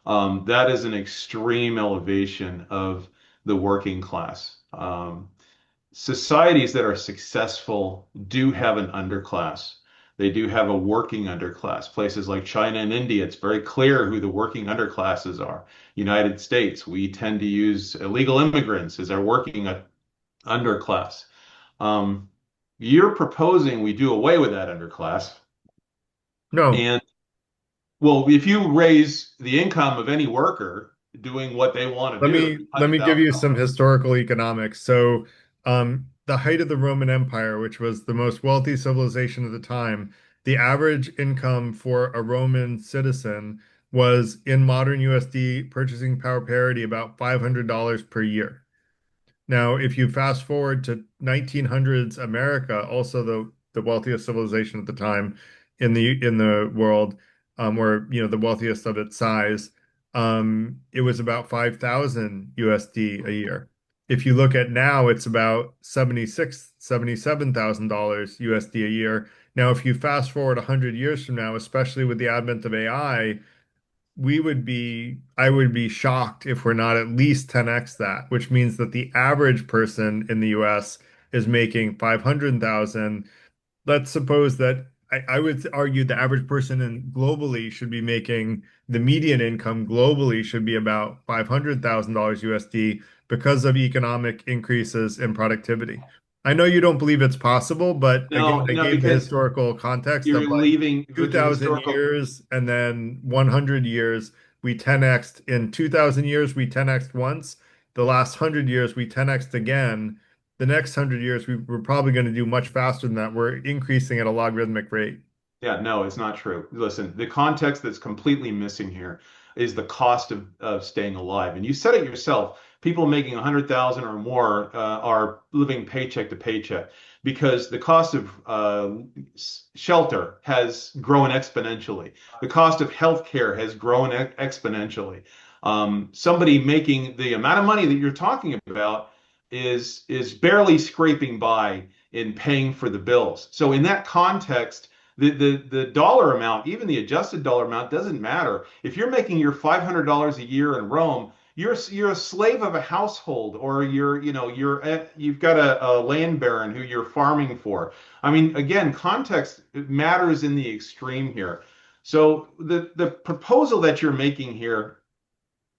That is an extreme elevation of the working class. Societies that are successful do have an underclass. They do have a working underclass. Places like China and India, it's very clear who the working underclasses are. United States, we tend to use illegal immigrants as our working underclass. You're proposing we do away with that underclass. No. And well, if you raise the income of any worker doing what they want to do, Let me give you some $100,000. historical economics. So, the height of the Roman Empire, which was the most wealthy civilization of the time, the average income for a Roman citizen was in modern USD purchasing power parity about $500 per year. Now, if you fast forward to 1900s America, also the wealthiest civilization at the time in the world, or the wealthiest of its size, it was about 5,000 USD a year. If you look at now, it's about $77,000 USD a year. Now, if you fast forward 100 years from now, especially with the advent of AI, I would be shocked if we're not at least 10x that, which means that the average person in the US is making 500,000. Let's suppose that I would argue the average person globally should be making the median income globally should be about $500,000 USD because of economic increases in productivity. I know you don't believe it's possible, but again, I No, gave the because historical context of you're like leaving with the 2000 historical. years and then 100 years. We 10x'd in 2000 years, we 10x'd once. The last 100 years, we 10x'd again. the next 100 years, we're probably going to do much faster than that. We're increasing at a logarithmic rate. Yeah, no, it's not true. Listen, the context that's completely missing here is the cost of staying alive. And you said it yourself. People making 100,000 or more are living paycheck to paycheck because the cost of shelter has grown exponentially. The cost of healthcare has grown exponentially. Somebody making the amount of money that you're talking about is barely scraping by in paying for the bills. So in that context, the dollar amount, even the adjusted dollar amount, doesn't matter. If you're making your $500 a year in Rome, you're a slave of a household, or you've got a land baron who you're farming for. I mean, again, context matters in the extreme here. So the proposal that you're making here,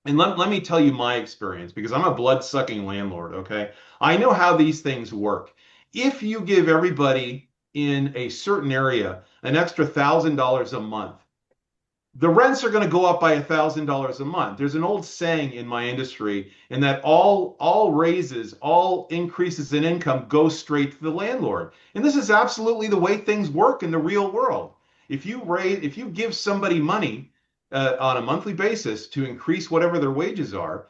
and let me tell you my experience, because I'm a blood-sucking landlord, okay? I know how these things work. If you give everybody in a certain area an extra $1,000 a month, the rents are going to go up by $1,000 a month. There's an old saying in my industry, and that all raises, all increases in income go straight to the landlord. And this is absolutely the way things work in the real world. If you give somebody money on a monthly basis to increase whatever their wages are,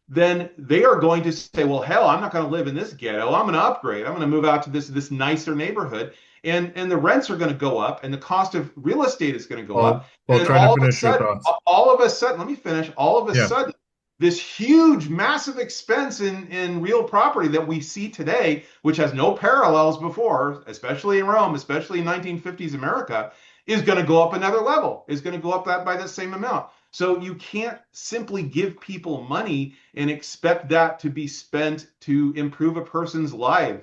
then they are going to say, well, hell, I'm not going to live in this ghetto. I'm going to upgrade. I'm going to move out to this nicer neighborhood. And the rents are going to go up, and the cost of real estate is going to go up. Well, And then try to finish your thoughts. all of a sudden, let me finish. All of a Yeah. sudden, this huge, massive expense in real property that we see today, which has no parallels before, especially in Rome, especially in 1950s America, is going to go up another level, is going to go up that by the same amount. So you can't simply give people money and expect that to be spent to improve a person's life.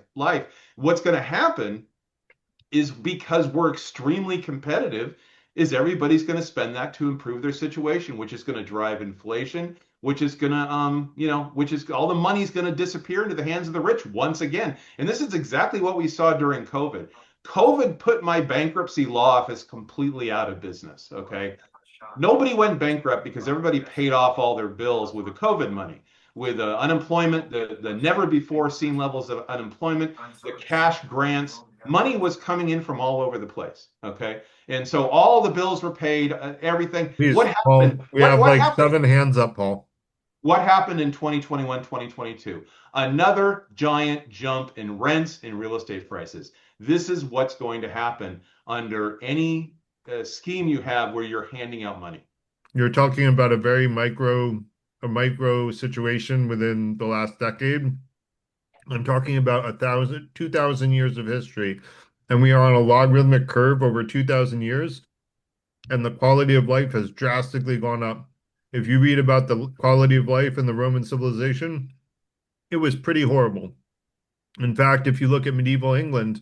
What's going to happen is, because we're extremely competitive, is everybody's going to spend that to improve their situation, which is going to drive inflation, which is going to, which is all the money's going to disappear into the hands of the rich once again. And this is exactly what we saw during COVID. COVID put my bankruptcy law office completely out of business. Okay. Nobody went bankrupt because everybody paid off all their bills with the COVID money, with unemployment, the never before seen levels of unemployment, the cash grants. Money was coming in from all over the place. Okay. And so all the bills were paid, everything. Please, What happened? Paul, we have What like happened? 7 hands up, Paul. What happened in 2021, 2022? Another giant jump in rents and real estate prices. This is what's going to happen under any scheme you have where you're handing out money. You're talking about a micro situation within the last decade. I'm talking about 1,000, 2,000 years of history, and we are on a logarithmic curve over 2,000 years, and the quality of life has drastically gone up. If you read about the quality of life in the Roman civilization, it was pretty horrible. In fact, if you look at medieval England,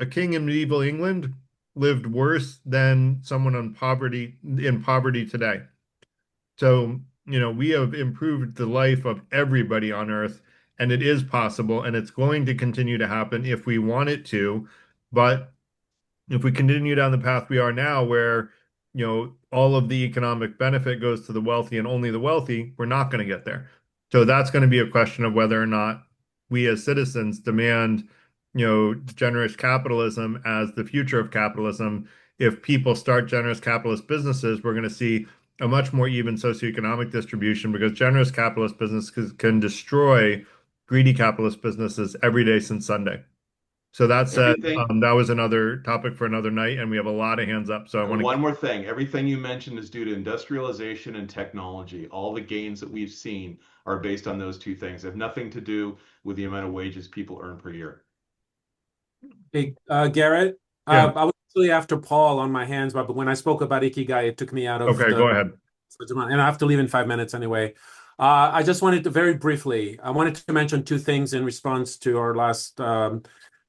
a king in medieval England lived worse than someone in poverty today. So, we have improved the life of everybody on earth, and it is possible, and it's going to continue to happen if we want it to. But if we continue down the path we are now, where, all of the economic benefit goes to the wealthy and only the wealthy, we're not going to get there. So that's going to be a question of whether or not we as citizens demand, generous capitalism as the future of capitalism. If people start generous capitalist businesses, we're going to see a much more even socioeconomic distribution, because generous capitalist businesses can destroy greedy capitalist businesses every day since Sunday. So that said, that was another topic for another night, and we have a lot of hands up. So I want to one more thing. Everything you mentioned is due to industrialization and technology. All the gains that we've seen are based on those two things. They have nothing to do with the amount of wages people earn per year. Hey, Garrett, Yeah. I was actually after Paul on my hands, but when I spoke about Ikigai, it took me out of Okay, go ahead. And I have to leave in 5 minutes anyway. I just wanted to very briefly, I wanted to mention two things in response to our last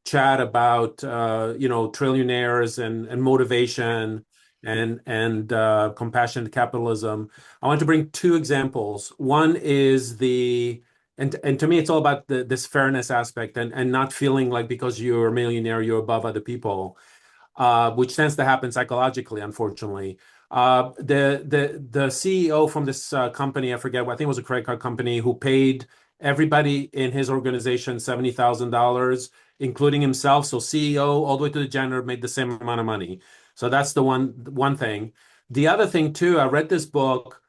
chat about trillionaires and motivation and compassionate capitalism. I want to bring two examples. One is and to me, it's all about this fairness aspect and not feeling like because you're a millionaire, you're above other people, which tends to happen psychologically, unfortunately. The CEO from this company, I forget, I think it was a credit card company, who paid everybody in his organization $70,000, including himself. So CEO all the way to the janitor made the same amount of money. So that's the one thing. The other thing too, I read this book,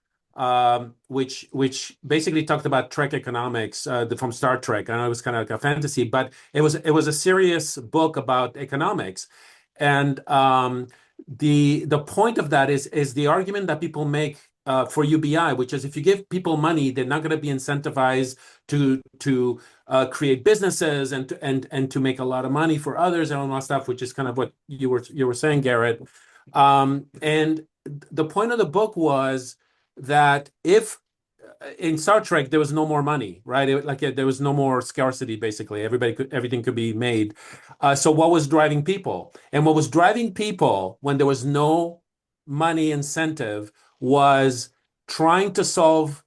which basically talked about Trek economics from Star Trek. I know it was kind of like a fantasy, but it was a serious book about economics. And the point of that is the argument that people make for UBI, which is if you give people money, they're not going to be incentivized to create businesses and to make a lot of money for others and all that stuff, which is kind of what you were saying, Garrett. And the point of the book was that if in Star Trek there was no more money, right? There was no more scarcity. Basically, everything could be made. So what was driving people? And what was driving people when there was no money incentive was trying to solve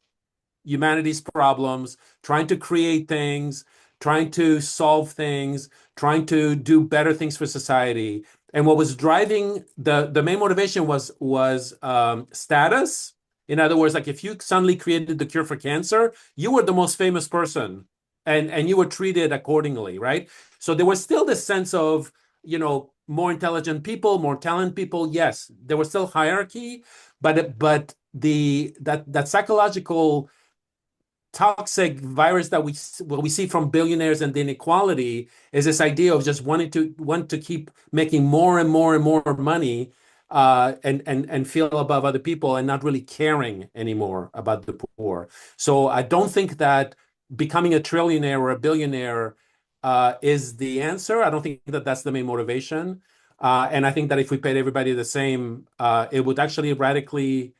humanity's problems, trying to create things, trying to solve things, trying to do better things for society. And what was driving the main motivation was status. In other words, like if you suddenly created the cure for cancer, you were the most famous person and you were treated accordingly, right? So there was still this sense of, more intelligent people, more talented people. Yes, there was still hierarchy, but that psychological toxic virus that we see from billionaires and the inequality is this idea of just want to keep making more and more and more money, and feel above other people and not really caring anymore about the poor. So I don't think that becoming a trillionaire or a billionaire is the answer. I don't think that that's the main motivation. And I think that if we paid everybody the same, it would actually radically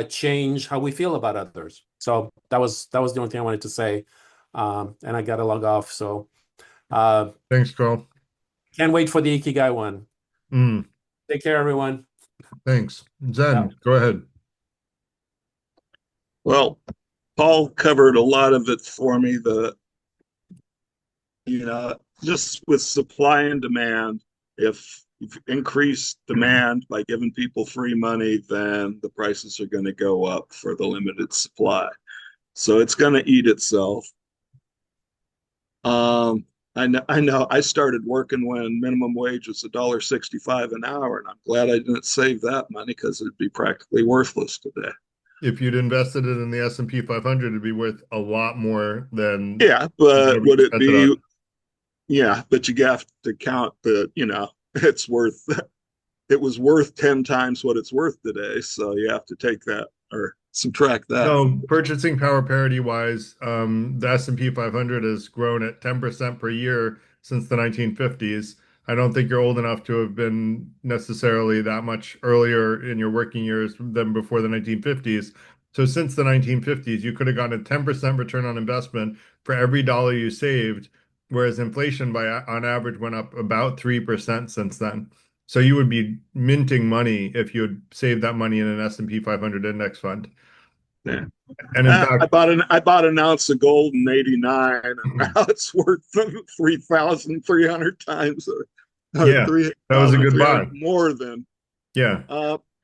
change how we feel about others. So that was the only thing I wanted to say. And I got to log off. So thanks, Carl. Can't wait for the Ikigai one. Mm. Take care, everyone. Thanks. Zen, go ahead. Well, Paul covered a lot of it for me. Just with supply and demand, if you increase demand by giving people free money, then the prices are going to go up for the limited supply. So it's going to eat itself. I know I started working when minimum wage was $1.65 an hour, and I'm glad I didn't save that money because it'd be practically worthless today. If you'd invested it in the S&P 500, it'd be worth a lot more than. Yeah, but would it be? Yeah, but you have to count that, it's worth, it was worth 10 times what it's worth today. So you have to take that or subtract that. No, purchasing power parity wise, the S&P 500 has grown at 10% per year since the 1950s. I don't think you're old enough to have been necessarily that much earlier in your working years than before the 1950s. So since the 1950s, you could have gotten a 10% return on investment for every dollar you saved, whereas inflation on average went up about 3% since then. So you would be minting money if you had saved that money in an S&P 500 index fund. Yeah. And in fact, I bought an ounce of gold in '89, and now it's worth 3,300 times. Yeah, that was a good buy. More than. Yeah.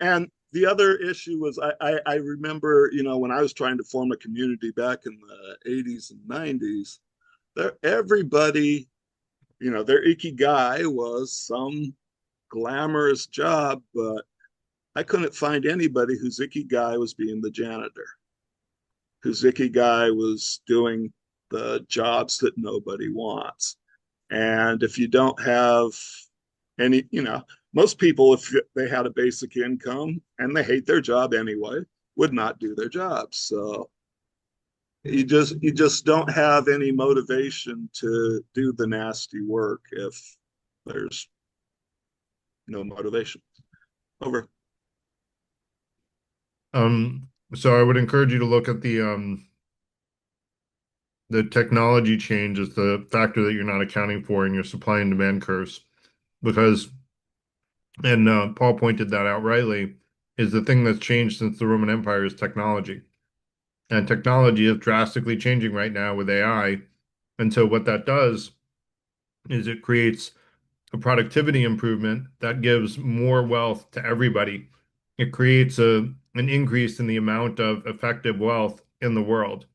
And the other issue was I remember, when I was trying to form a community back in the '80s and '90s, everybody, their ikigai was some glamorous job, but I couldn't find anybody whose ikigai was being the janitor, whose ikigai was doing the jobs that nobody wants. And if you don't have any, most people, if they had a basic income and they hate their job anyway, would not do their jobs. So you just don't have any motivation to do the nasty work if there's no motivation. Over. So I would encourage you to look at the technology change as the factor that you're not accounting for in your supply and demand curves, because, and Paul pointed that out rightly, is the thing that's changed since the Roman Empire is technology. And technology is drastically changing right now with AI. And so what that does is it creates a productivity improvement that gives more wealth to everybody. It creates an increase in the amount of effective wealth in the world.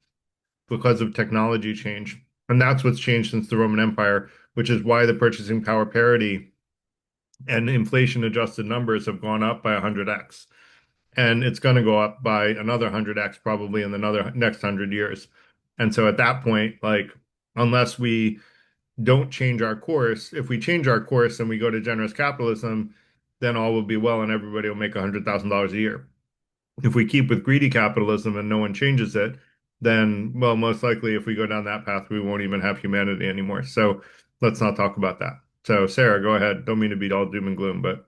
because of technology change. And that's what's changed since the Roman Empire, which is why the purchasing power parity and inflation adjusted numbers have gone up by 100x. And it's going to go up by another 100x probably in another next 100 years. And so at that point, like, unless we don't change our course, if we change our course and we go to generous capitalism, then all will be well and everybody will make $100,000 a year. If we keep with greedy capitalism and no one changes it, then, well, most likely if we go down that path, we won't even have humanity anymore. So let's not talk about that. So Sarah, go ahead. Don't mean to be all doom and gloom, but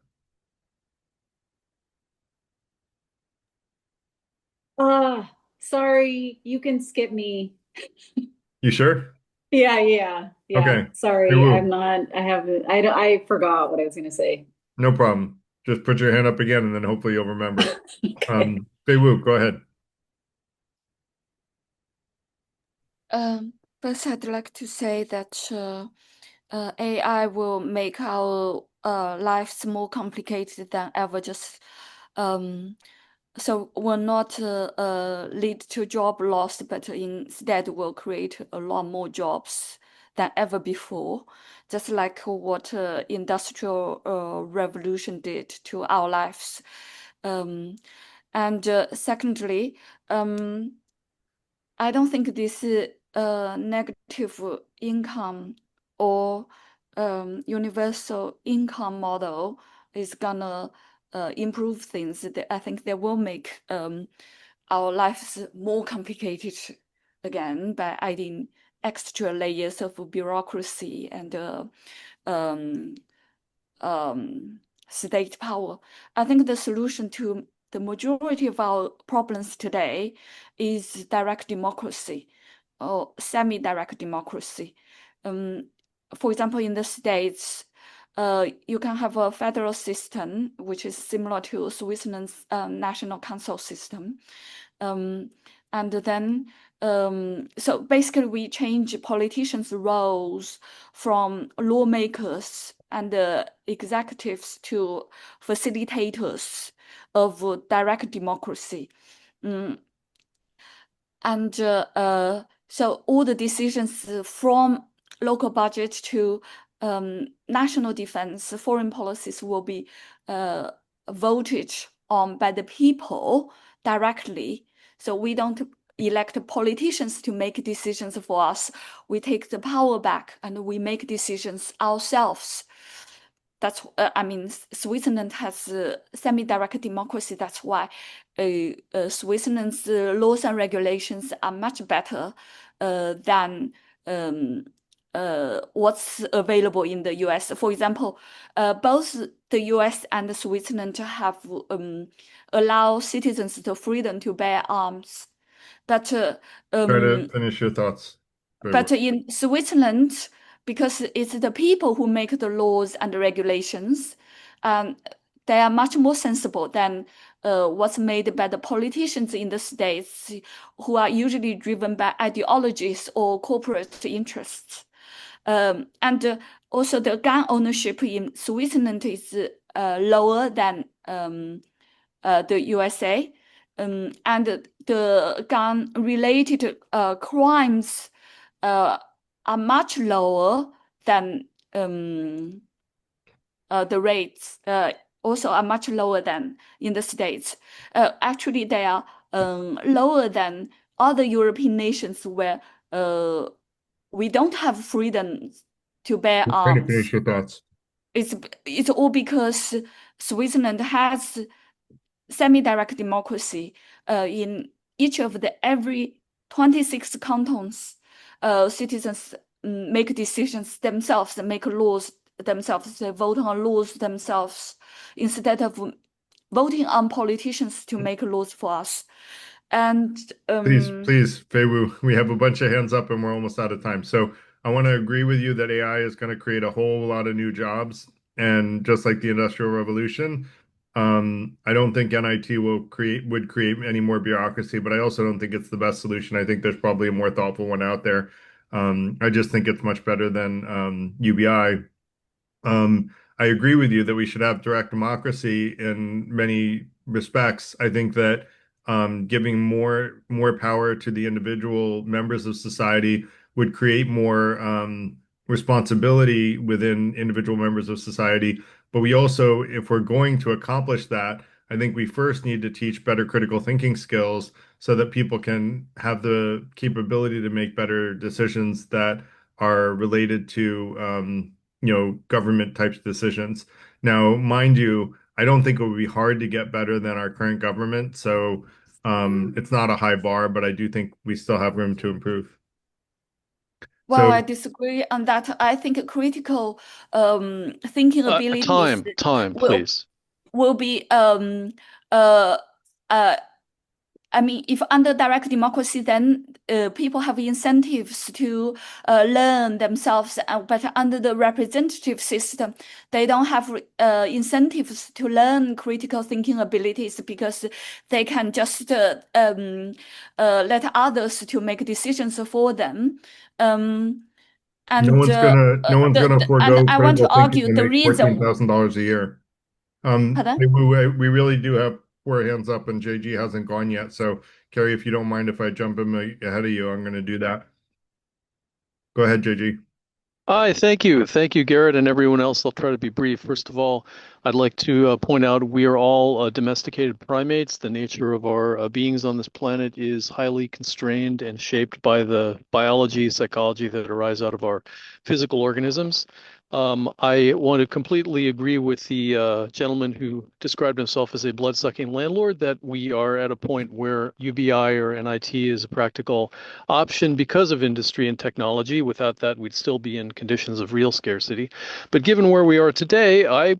Sorry, you can skip me. you sure? Yeah. Okay. Hey, Sorry, I'm Woo. not, I haven't, I don't, I forgot what I was gonna say. No problem. Just put your hand up again and then hopefully you'll remember. Okay. Fei Wu, go ahead. First, I'd like to say that AI will make our lives more complicated than ever. Just so will not lead to job loss, but instead will create a lot more jobs than ever before. Just like what industrial revolution did to our lives. And secondly, I don't think this negative income or universal income model is gonna improve things. I think they will make our lives more complicated again by adding extra layers of bureaucracy and state power. I think the solution to the majority of our problems today is direct democracy or semi-direct democracy. For example, in the States, you can have a federal system which is similar to Switzerland's national council system. And then, so basically, we change politicians' roles from lawmakers and executives to facilitators of direct democracy. And so all the decisions from local budget to national defense, foreign policies will be voted on by the people directly. So we don't elect politicians to make decisions for us. We take the power back and we make decisions ourselves. That's I mean, Switzerland has semi-direct democracy. That's why Switzerland's laws and regulations are much better than what's available in the US. For example, both the US and Switzerland have allow citizens the freedom to bear arms. But Try to finish your thoughts. but in Switzerland, because it's the people who make the laws and the regulations, they are much more sensible than what's made by the politicians in the States, who are usually driven by ideologies or corporate interests. And also the gun ownership in Switzerland is lower than the USA. And the gun-related crimes are much lower than the rates. Also are much lower than in the States. Actually, they are lower than other European nations where we don't have freedom to bear Try to arms. finish your thoughts. It's all because Switzerland has semi-direct democracy in each of the every 26 cantons. Citizens make decisions themselves, make laws themselves, they vote on laws themselves instead of voting on politicians to make laws for us. And please, Fei Wu, we have a bunch of hands up and we're almost out of time. So I want to agree with you that AI is going to create a whole lot of new jobs. And just like the Industrial Revolution, I don't think NIT would create any more bureaucracy, but I also don't think it's the best solution. I think there's probably a more thoughtful one out there. I just think it's much better than UBI. I agree with you that we should have direct democracy in many respects. I think that giving more power to the individual members of society would create more responsibility within individual members of society. But we also, if we're going to accomplish that, I think we first need to teach better critical thinking skills so that people can have the capability to make better decisions that are related to government types decisions. Now, mind you, I don't think it would be hard to get better than our current government. So it's not a high bar, but I do think we still have room to improve. Well, So I disagree on that. I think critical thinking abilities time, will please. will be uh, uh, I mean, if under direct democracy, then people have incentives to learn themselves. But under the representative system, they don't have incentives to learn critical thinking abilities because they can just let others to make decisions for them. no one's gonna forego And I want critical to thinking argue and the make reason. $14,000 a year. Pardon? We really do have four hands up, and JG hasn't gone yet. So, Carrie, if you don't mind, if I jump in ahead of you, I'm going to do that. Go ahead, JG. Hi, thank you. Thank you, Garrett, and everyone else. I'll try to be brief. First of all, I'd like to point out we are all domesticated primates. The nature of our beings on this planet is highly constrained and shaped by the biology, psychology that arise out of our physical organisms. I want to completely agree with the gentleman who described himself as a blood-sucking landlord, that we are at a point where UBI or NIT is a practical option because of industry and technology. Without that, we'd still be in conditions of real scarcity. But given where we are today, I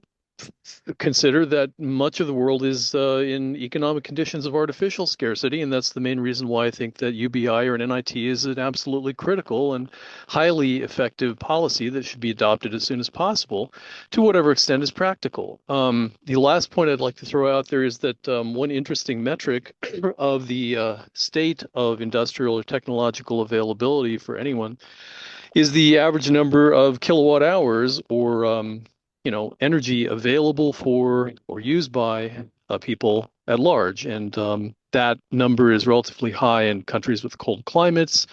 consider that much of the world is in economic conditions of artificial scarcity, and that's the main reason why I think that UBI or an NIT is an absolutely critical and highly effective policy that should be adopted as soon as possible, to whatever extent is practical. The last point I'd like to throw out there is that one interesting metric of the state of industrial or technological availability for anyone is the average number of kilowatt hours or energy available for or used by people at large. And that number is relatively high in countries with cold climates.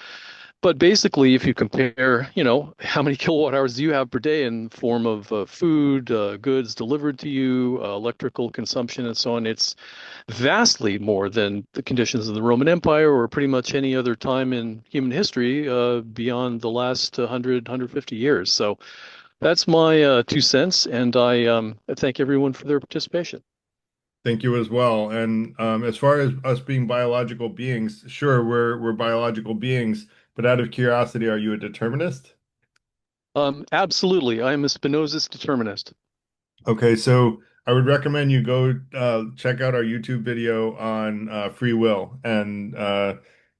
But basically, if you compare, how many kilowatt hours do you have per day in the form of food, goods delivered to you, electrical consumption, and so on, it's vastly more than the conditions of the Roman Empire or pretty much any other time in human history beyond the last 150 years. So that's my 2 cents, and I thank everyone for their participation. Thank you as well. And as far as us being biological beings, sure, we're biological beings, but out of curiosity, are you a determinist? Absolutely. I am a Spinozist determinist. Okay, so I would recommend you go check out our YouTube video on free will, and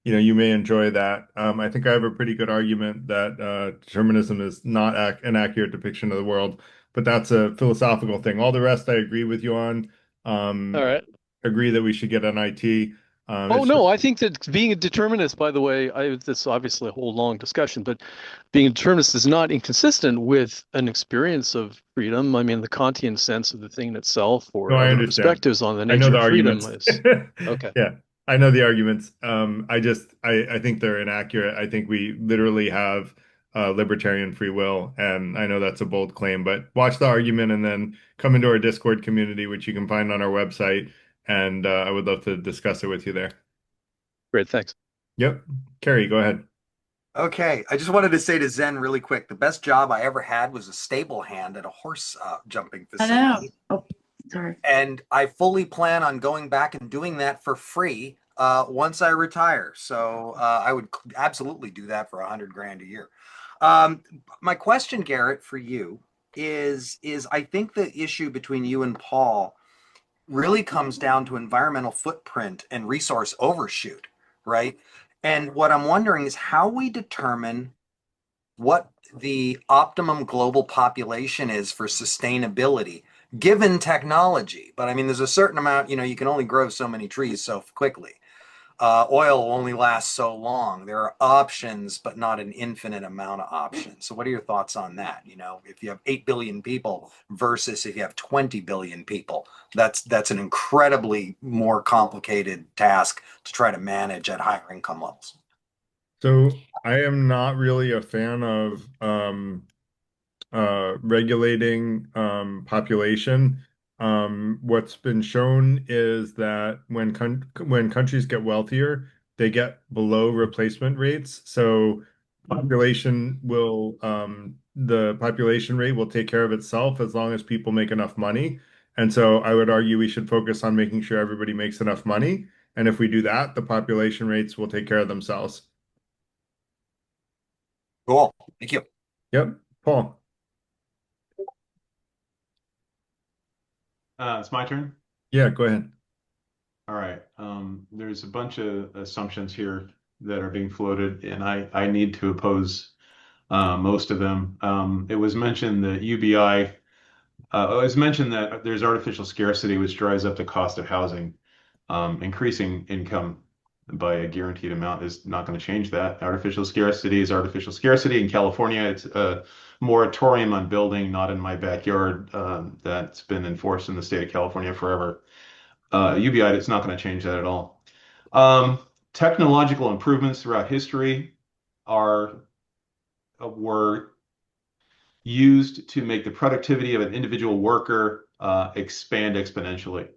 you may enjoy that. I think I have a pretty good argument that determinism is not an accurate depiction of the world, but that's a philosophical thing. All the rest I agree with you on. All right. Agree that we should get NIT. Oh, no, I think that being a determinist, by the way, this is obviously a whole long discussion, but being a determinist is not inconsistent with an experience of freedom. I mean, the Kantian sense of the thing itself, or No, I other understand. perspectives on the I know nature the of freedom arguments. is okay. Yeah, I know the arguments. I think they're inaccurate. I think we literally have libertarian free will, and I know that's a bold claim, but watch the argument and then come into our Discord community, which you can find on our website, and I would love to discuss it with you there. Great, thanks. Yep. Carrie, go ahead. Okay, I just wanted to say to Zen really quick, the best job I ever had was a stable hand at a horse jumping facility. I know. Oh, sorry. And I fully plan on going back and doing that for free once I retire. So I would absolutely do that for $100,000 a year. My question, Garrett, for you is I think the issue between you and Paul really comes down to environmental footprint and resource overshoot, right? And what I'm wondering is how we determine what the optimum global population is for sustainability, given technology. But I mean, there's a certain amount, you can only grow so many trees so quickly. Oil will only last so long. There are options, but not an infinite amount of options. So what are your thoughts on that? You know, if you have 8 billion people versus if you have 20 billion people, that's an incredibly more complicated task to try to manage at higher income levels. So I am not really a fan of regulating population. What's been shown is that when countries get wealthier, they get below replacement rates. So the population rate will take care of itself as long as people make enough money. And so I would argue we should focus on making sure everybody makes enough money. And if we do that, the population rates will take care of themselves. Cool. Thank you. Yep. Paul. It's my turn. Yeah, go ahead. All right. There's a bunch of assumptions here that are being floated, and I need to oppose most of them. It was mentioned that UBI, it was mentioned that there's artificial scarcity, which drives up the cost of housing. Increasing income by a guaranteed amount is not going to change that. Artificial scarcity is artificial scarcity. In California, it's a moratorium on building, not in my backyard, that's been enforced in the state of California forever. UBI, it's not going to change that at all. Technological improvements throughout history were used to make the productivity of an individual worker expand exponentially.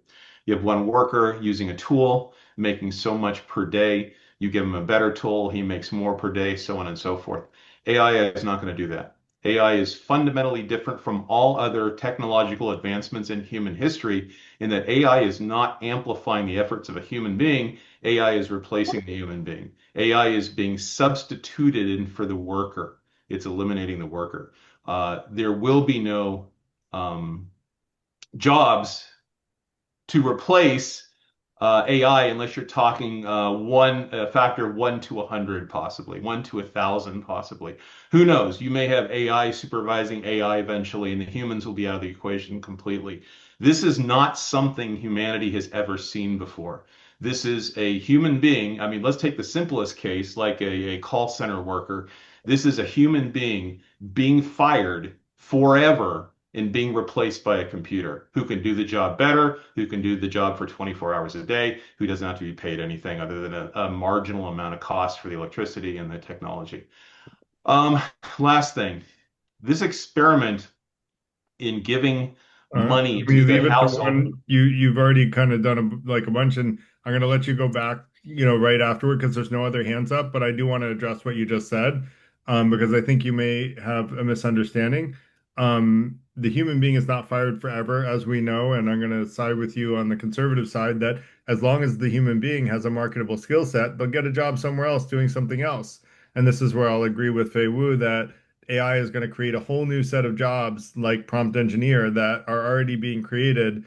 You have one worker using a tool, making so much per day. You give him a better tool, he makes more per day, so on and so forth. AI is not going to do that. AI is fundamentally different from all other technological advancements in human history in that AI is not amplifying the efforts of a human being. AI is replacing the human being. AI is being substituted in for the worker. It's eliminating the worker. There will be no jobs to replace AI unless you're talking a factor of 1 to 100 possibly, 1 to 1,000 possibly. Who knows? You may have AI supervising AI eventually, and the humans will be out of the equation completely. This is not something humanity has ever seen before. This is a human being. I mean, let's take the simplest case, like a call center worker. This is a human being fired forever and being replaced by a computer who can do the job better, who can do the job for 24 hours a day, who doesn't have to be paid anything other than a marginal amount of cost for the electricity and the technology. Last thing, this experiment in giving money We to leave the it to household. one. You've already kind of done a bunch, and I'm going to let you go back, right afterward because there's no other hands up. But I do want to address what you just said, because I think you may have a misunderstanding. The human being is not fired forever, as we know, and I'm going to side with you on the conservative side that as long as the human being has a marketable skill set, they'll get a job somewhere else doing something else. And this is where I'll agree with Fei Wu that AI is going to create a whole new set of jobs like prompt engineer that are already being created.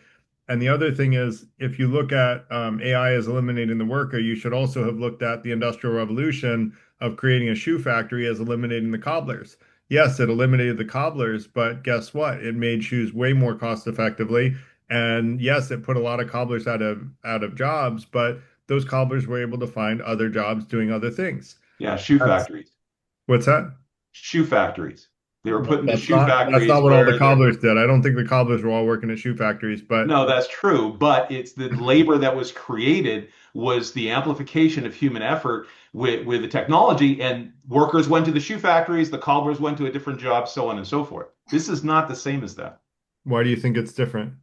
And the other thing is, if you look at AI as eliminating the worker, you should also have looked at the Industrial Revolution of creating a shoe factory as eliminating the cobblers. Yes, it eliminated the cobblers, but guess what? It made shoes way more cost effectively. And yes, it put a lot of cobblers out of jobs, but those cobblers were able to find other jobs doing other things. Yeah, shoe factories. What's that? Shoe factories. They were put into That's shoe not factories what all the where cobblers did. I don't think the cobblers were all working at shoe factories, but no, that's true, but it's the labor that was created was the amplification of human effort with the technology, and workers went to the shoe factories, the cobblers went to a different job, so on and so forth. This is not the same as that. Why do you think it's different?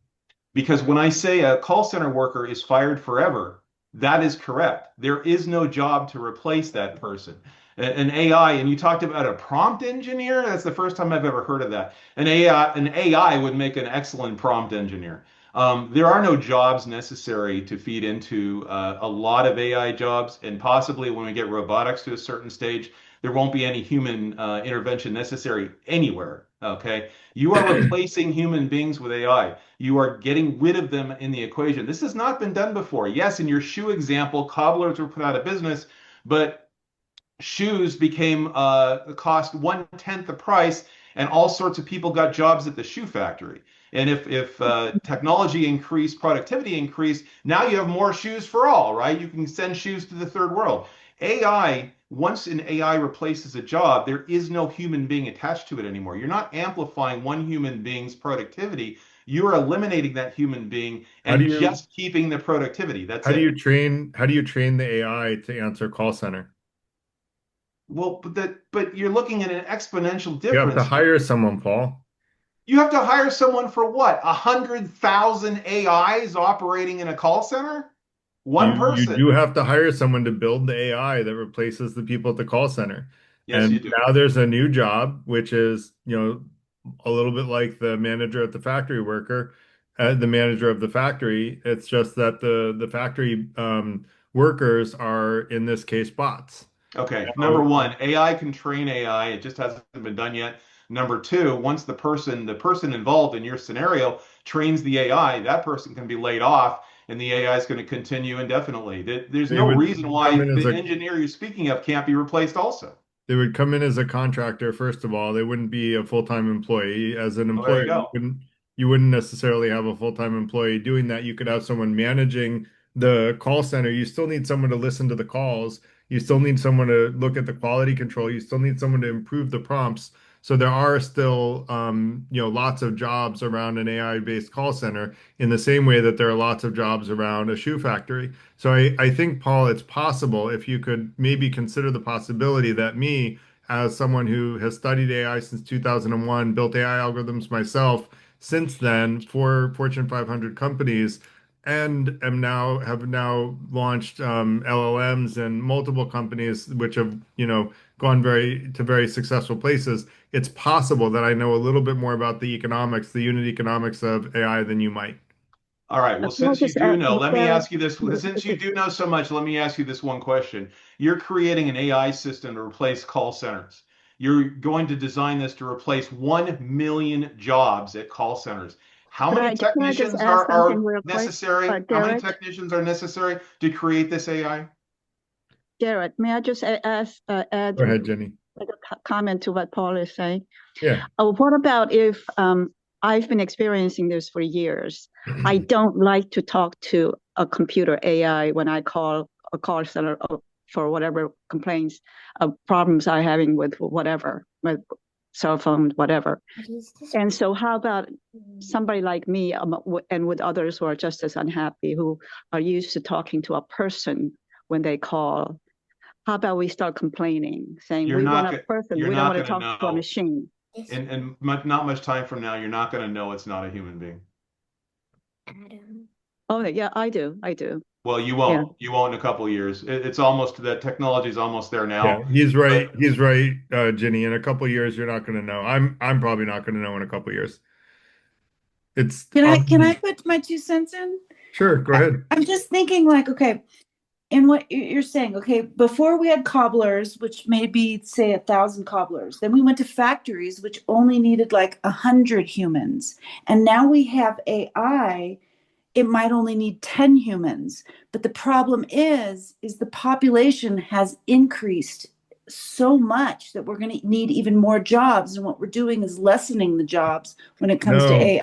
Because when I say a call center worker is fired forever, that is correct. There is no job to replace that person. An AI, and you talked about a prompt engineer. That's the first time I've ever heard of that. An AI would make an excellent prompt engineer. There are no jobs necessary to feed into a lot of AI jobs, and possibly when we get robotics to a certain stage, there won't be any human intervention necessary anywhere. Okay, you are replacing human beings with AI. You are getting rid of them in the equation. This has not been done before. Yes, in your shoe example, cobblers were put out of business, but shoes became cost 1/10 the price, and all sorts of people got jobs at the shoe factory. And if technology increased, productivity increased, now you have more shoes for all, right? You can send shoes to the third world. AI, once an AI replaces a job, there is no human being attached to it anymore. You're not amplifying one human being's productivity. You're eliminating that human being How do and you just keeping the productivity. That's how do you it. train the AI to answer call center? Well, but you're looking at an exponential You have to difference. hire someone, Paul. You have to hire someone for what? 100,000 AIs operating in a call center? One You person. do have to hire someone to build the AI that replaces the people at the call center. Yes, you And do. now there's a new job, which is, a little bit like the manager at the factory worker, the manager of the factory. It's just that the factory workers are, in this case, bots. Okay, number Now, one, AI can train AI. It just hasn't been done yet. Number two, once the person involved in your scenario trains the AI, that person can be laid off and the AI is going to continue indefinitely. There's they no would reason come why in as the a engineer you're speaking of can't be replaced also. They would come in as a contractor, first of all. They wouldn't be a full-time employee. As an Well, there employer, you go. you wouldn't necessarily have a full-time employee doing that. You could have someone managing the call center. You still need someone to listen to the calls. You still need someone to look at the quality control. You still need someone to improve the prompts. So there are still, lots of jobs around an AI-based call center in the same way that there are lots of jobs around a shoe factory. So I think, Paul, it's possible if you could maybe consider the possibility that me, as someone who has studied AI since 2001, built AI algorithms myself since then for Fortune 500 companies, and have now launched LLMs and multiple companies which have, gone very successful places. It's possible that I know a little bit more about the economics, the unit economics of AI than you might. All right. Well, Can I since you just do add, know, let me Garrett? ask you this. Since you do know so much, let me ask you this one question. You're creating an AI system to replace call centers. You're going to design this to replace 1 million jobs at call centers. How many Can I just technicians add something are real quick? necessary? How many Garrett, technicians are necessary to create this AI? Garrett, may I just add Go ahead, Jenny. like a comment to what Paul is saying? Yeah. What about if I've been experiencing this for years. I don't like to talk to a computer AI when I call a call center for whatever complaints, problems I'm having with whatever, with cell phone, whatever. And so how about somebody like me and with others who are just as unhappy, who are used to talking to a person when they call? How about we start complaining, saying You're we want not a person, you're we don't not want to going to talk to a know. machine. And not much time from now, you're not going to know it's not a human being. Oh, yeah, I do. I do. Well, you Yeah. won't. You won't in a couple of years. It's almost that technology is almost there Yeah, now. he's right. But He's right, Ginny. In a couple of years, you're not going to know. I'm probably not going to know in a couple of years. It's Can I put my 2 cents in? Sure, go ahead. I'm just thinking like, okay, in what you're saying, okay, before we had cobblers, which maybe say 1,000 cobblers, then we went to factories, which only needed like 100 humans, and now we have AI. It might only need 10 humans, but the problem is the population has increased so much that we're going to need even more jobs, and what we're doing is lessening the jobs when it comes to No. AI.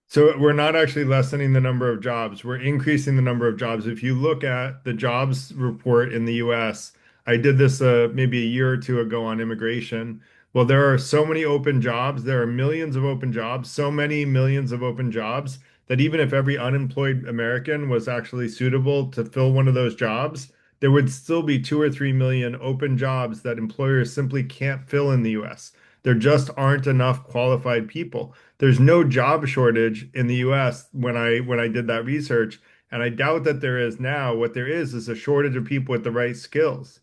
So we're not actually lessening the number of jobs. We're increasing the number of jobs. If you look at the jobs report in the US, I did this maybe a year or two ago on immigration. Well, there are so many open jobs. There are millions of open jobs, so many millions of open jobs that even if every unemployed American was actually suitable to fill one of those jobs, there would still be 2 or 3 million open jobs that employers simply can't fill in the US. There just aren't enough qualified people. There's no job shortage in the US when I did that research, and I doubt that there is now. What there is a shortage of people with the right skills.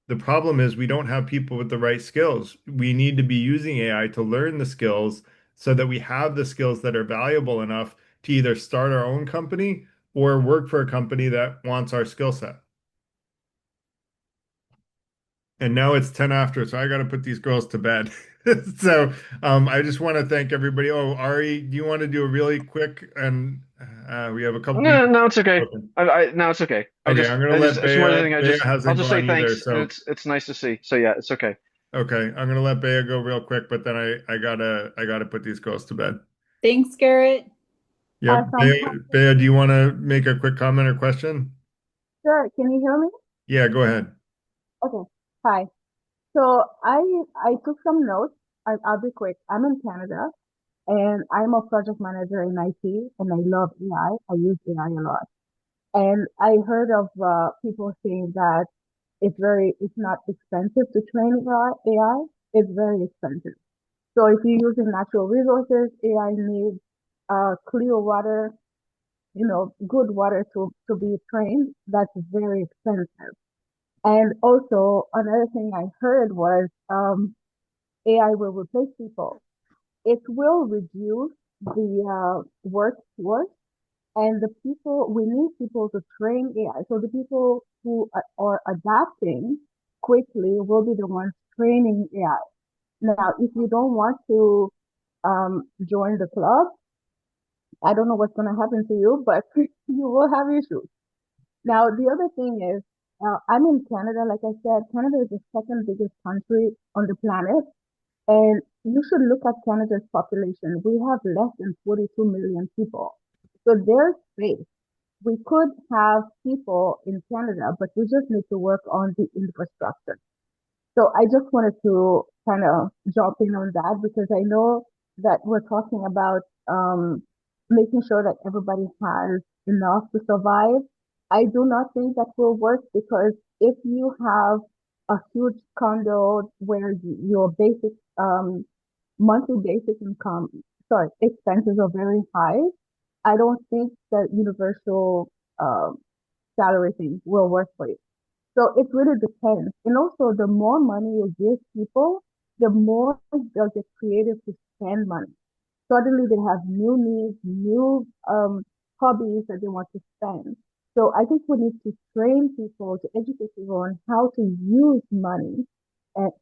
The problem is we don't have people with the right skills. We need to be using AI to learn the skills so that we have the skills that are valuable enough to either start our own company or work for a company that wants our skill set. And now it's 10 after, so I got to put these girls to bed. So I just want to thank everybody. Oh, Ari, do you want to do a really quick, and we have a couple No, people. no, it's okay. Okay. No, it's okay. Okay, I'm gonna let It's more than Bea. anything. Bea I'll hasn't just say gone either, thanks, and so it's nice to see. So yeah, it's okay. okay, I'm gonna let Bea go real quick, but then I gotta put these girls to bed. Thanks, Garrett. Yep. Bea, do you want to make a quick comment or question? Sure. Can you hear me? Yeah, go ahead. Okay. Hi. So I took some notes. I'll be quick. I'm in Canada and I'm a project manager in IT and I love AI. I use AI a lot. And I heard of people saying that it's not expensive to train AI. It's very expensive. So if you're using natural resources, AI needs clear water, good water to be trained. That's very expensive. And also another thing I heard was AI will replace people. It will reduce the workforce and the people, we need people to train AI. So the people who are adapting quickly will be the ones training AI. Now, if you don't want to join the club, I don't know what's going to happen to you, but you will have issues. Now, the other thing is, I'm in Canada. Like I said, Canada is the second biggest country on the planet. And you should look at Canada's population. We have less than 42 million people. So there's space. We could have people in Canada, but we just need to work on the infrastructure. So I just wanted to kind of jump in on that because I know that we're talking about making sure that everybody has enough to survive. I do not think that will work because if you have a huge condo where your basic monthly basic income, sorry, expenses are very high, I don't think that universal salary thing will work for you. So it really depends. And also, the more money you give people, the more they'll get creative to spend money. Suddenly, they have new needs, new hobbies that they want to spend. So I think we need to train people, to educate people on how to use money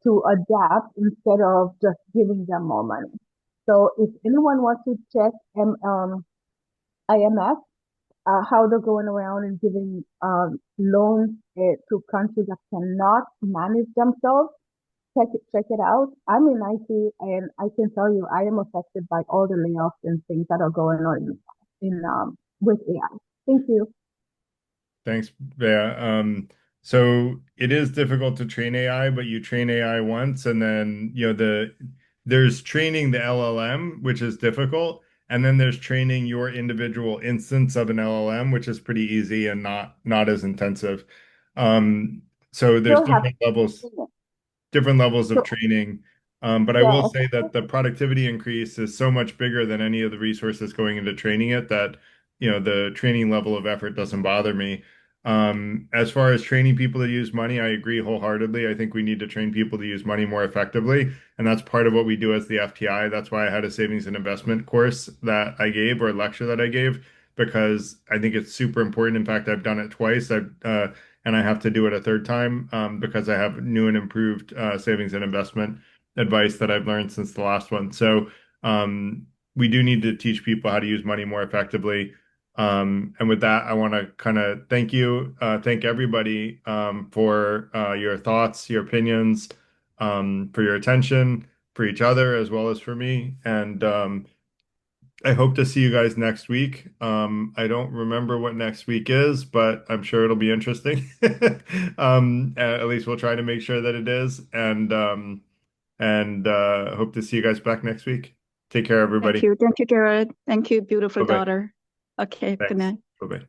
to adapt instead of just giving them more money. So if anyone wants to check IMF, how they're going around and giving loans to countries that cannot manage themselves. Check it out. I'm in IT, and I can tell you, I am affected by all the layoffs and things that are going on in with AI. Thank you. Thanks, Bea. So it is difficult to train AI, but you train AI once, and then there's training the LLM, which is difficult, and then there's training your individual instance of an LLM, which is pretty easy and not as intensive. So there's different levels of training. But I will say that the productivity increase is so much bigger than any of the resources going into training it that, the training level of effort doesn't bother me. As far as training people to use money, I agree wholeheartedly. I think we need to train people to use money more effectively. And that's part of what we do as the FTI. That's why I had a savings and investment course that I gave or a lecture that I gave, because I think it's super important. In fact, I've done it twice. And I have to do it a third time because I have new and improved savings and investment advice that I've learned since the last one. So we do need to teach people how to use money more effectively. And with that, I want to kind of thank everybody for your thoughts, your opinions, for your attention, for each other, as well as for me. And I hope to see you guys next week. I don't remember what next week is, but I'm sure it'll be interesting. At least we'll try to make sure that it is. And hope to see you guys back next week. Take care, everybody. Thank you. Thank you, Garrett. Thank you, beautiful Bye-bye. daughter. Okay, Thanks. good night. Bye-bye.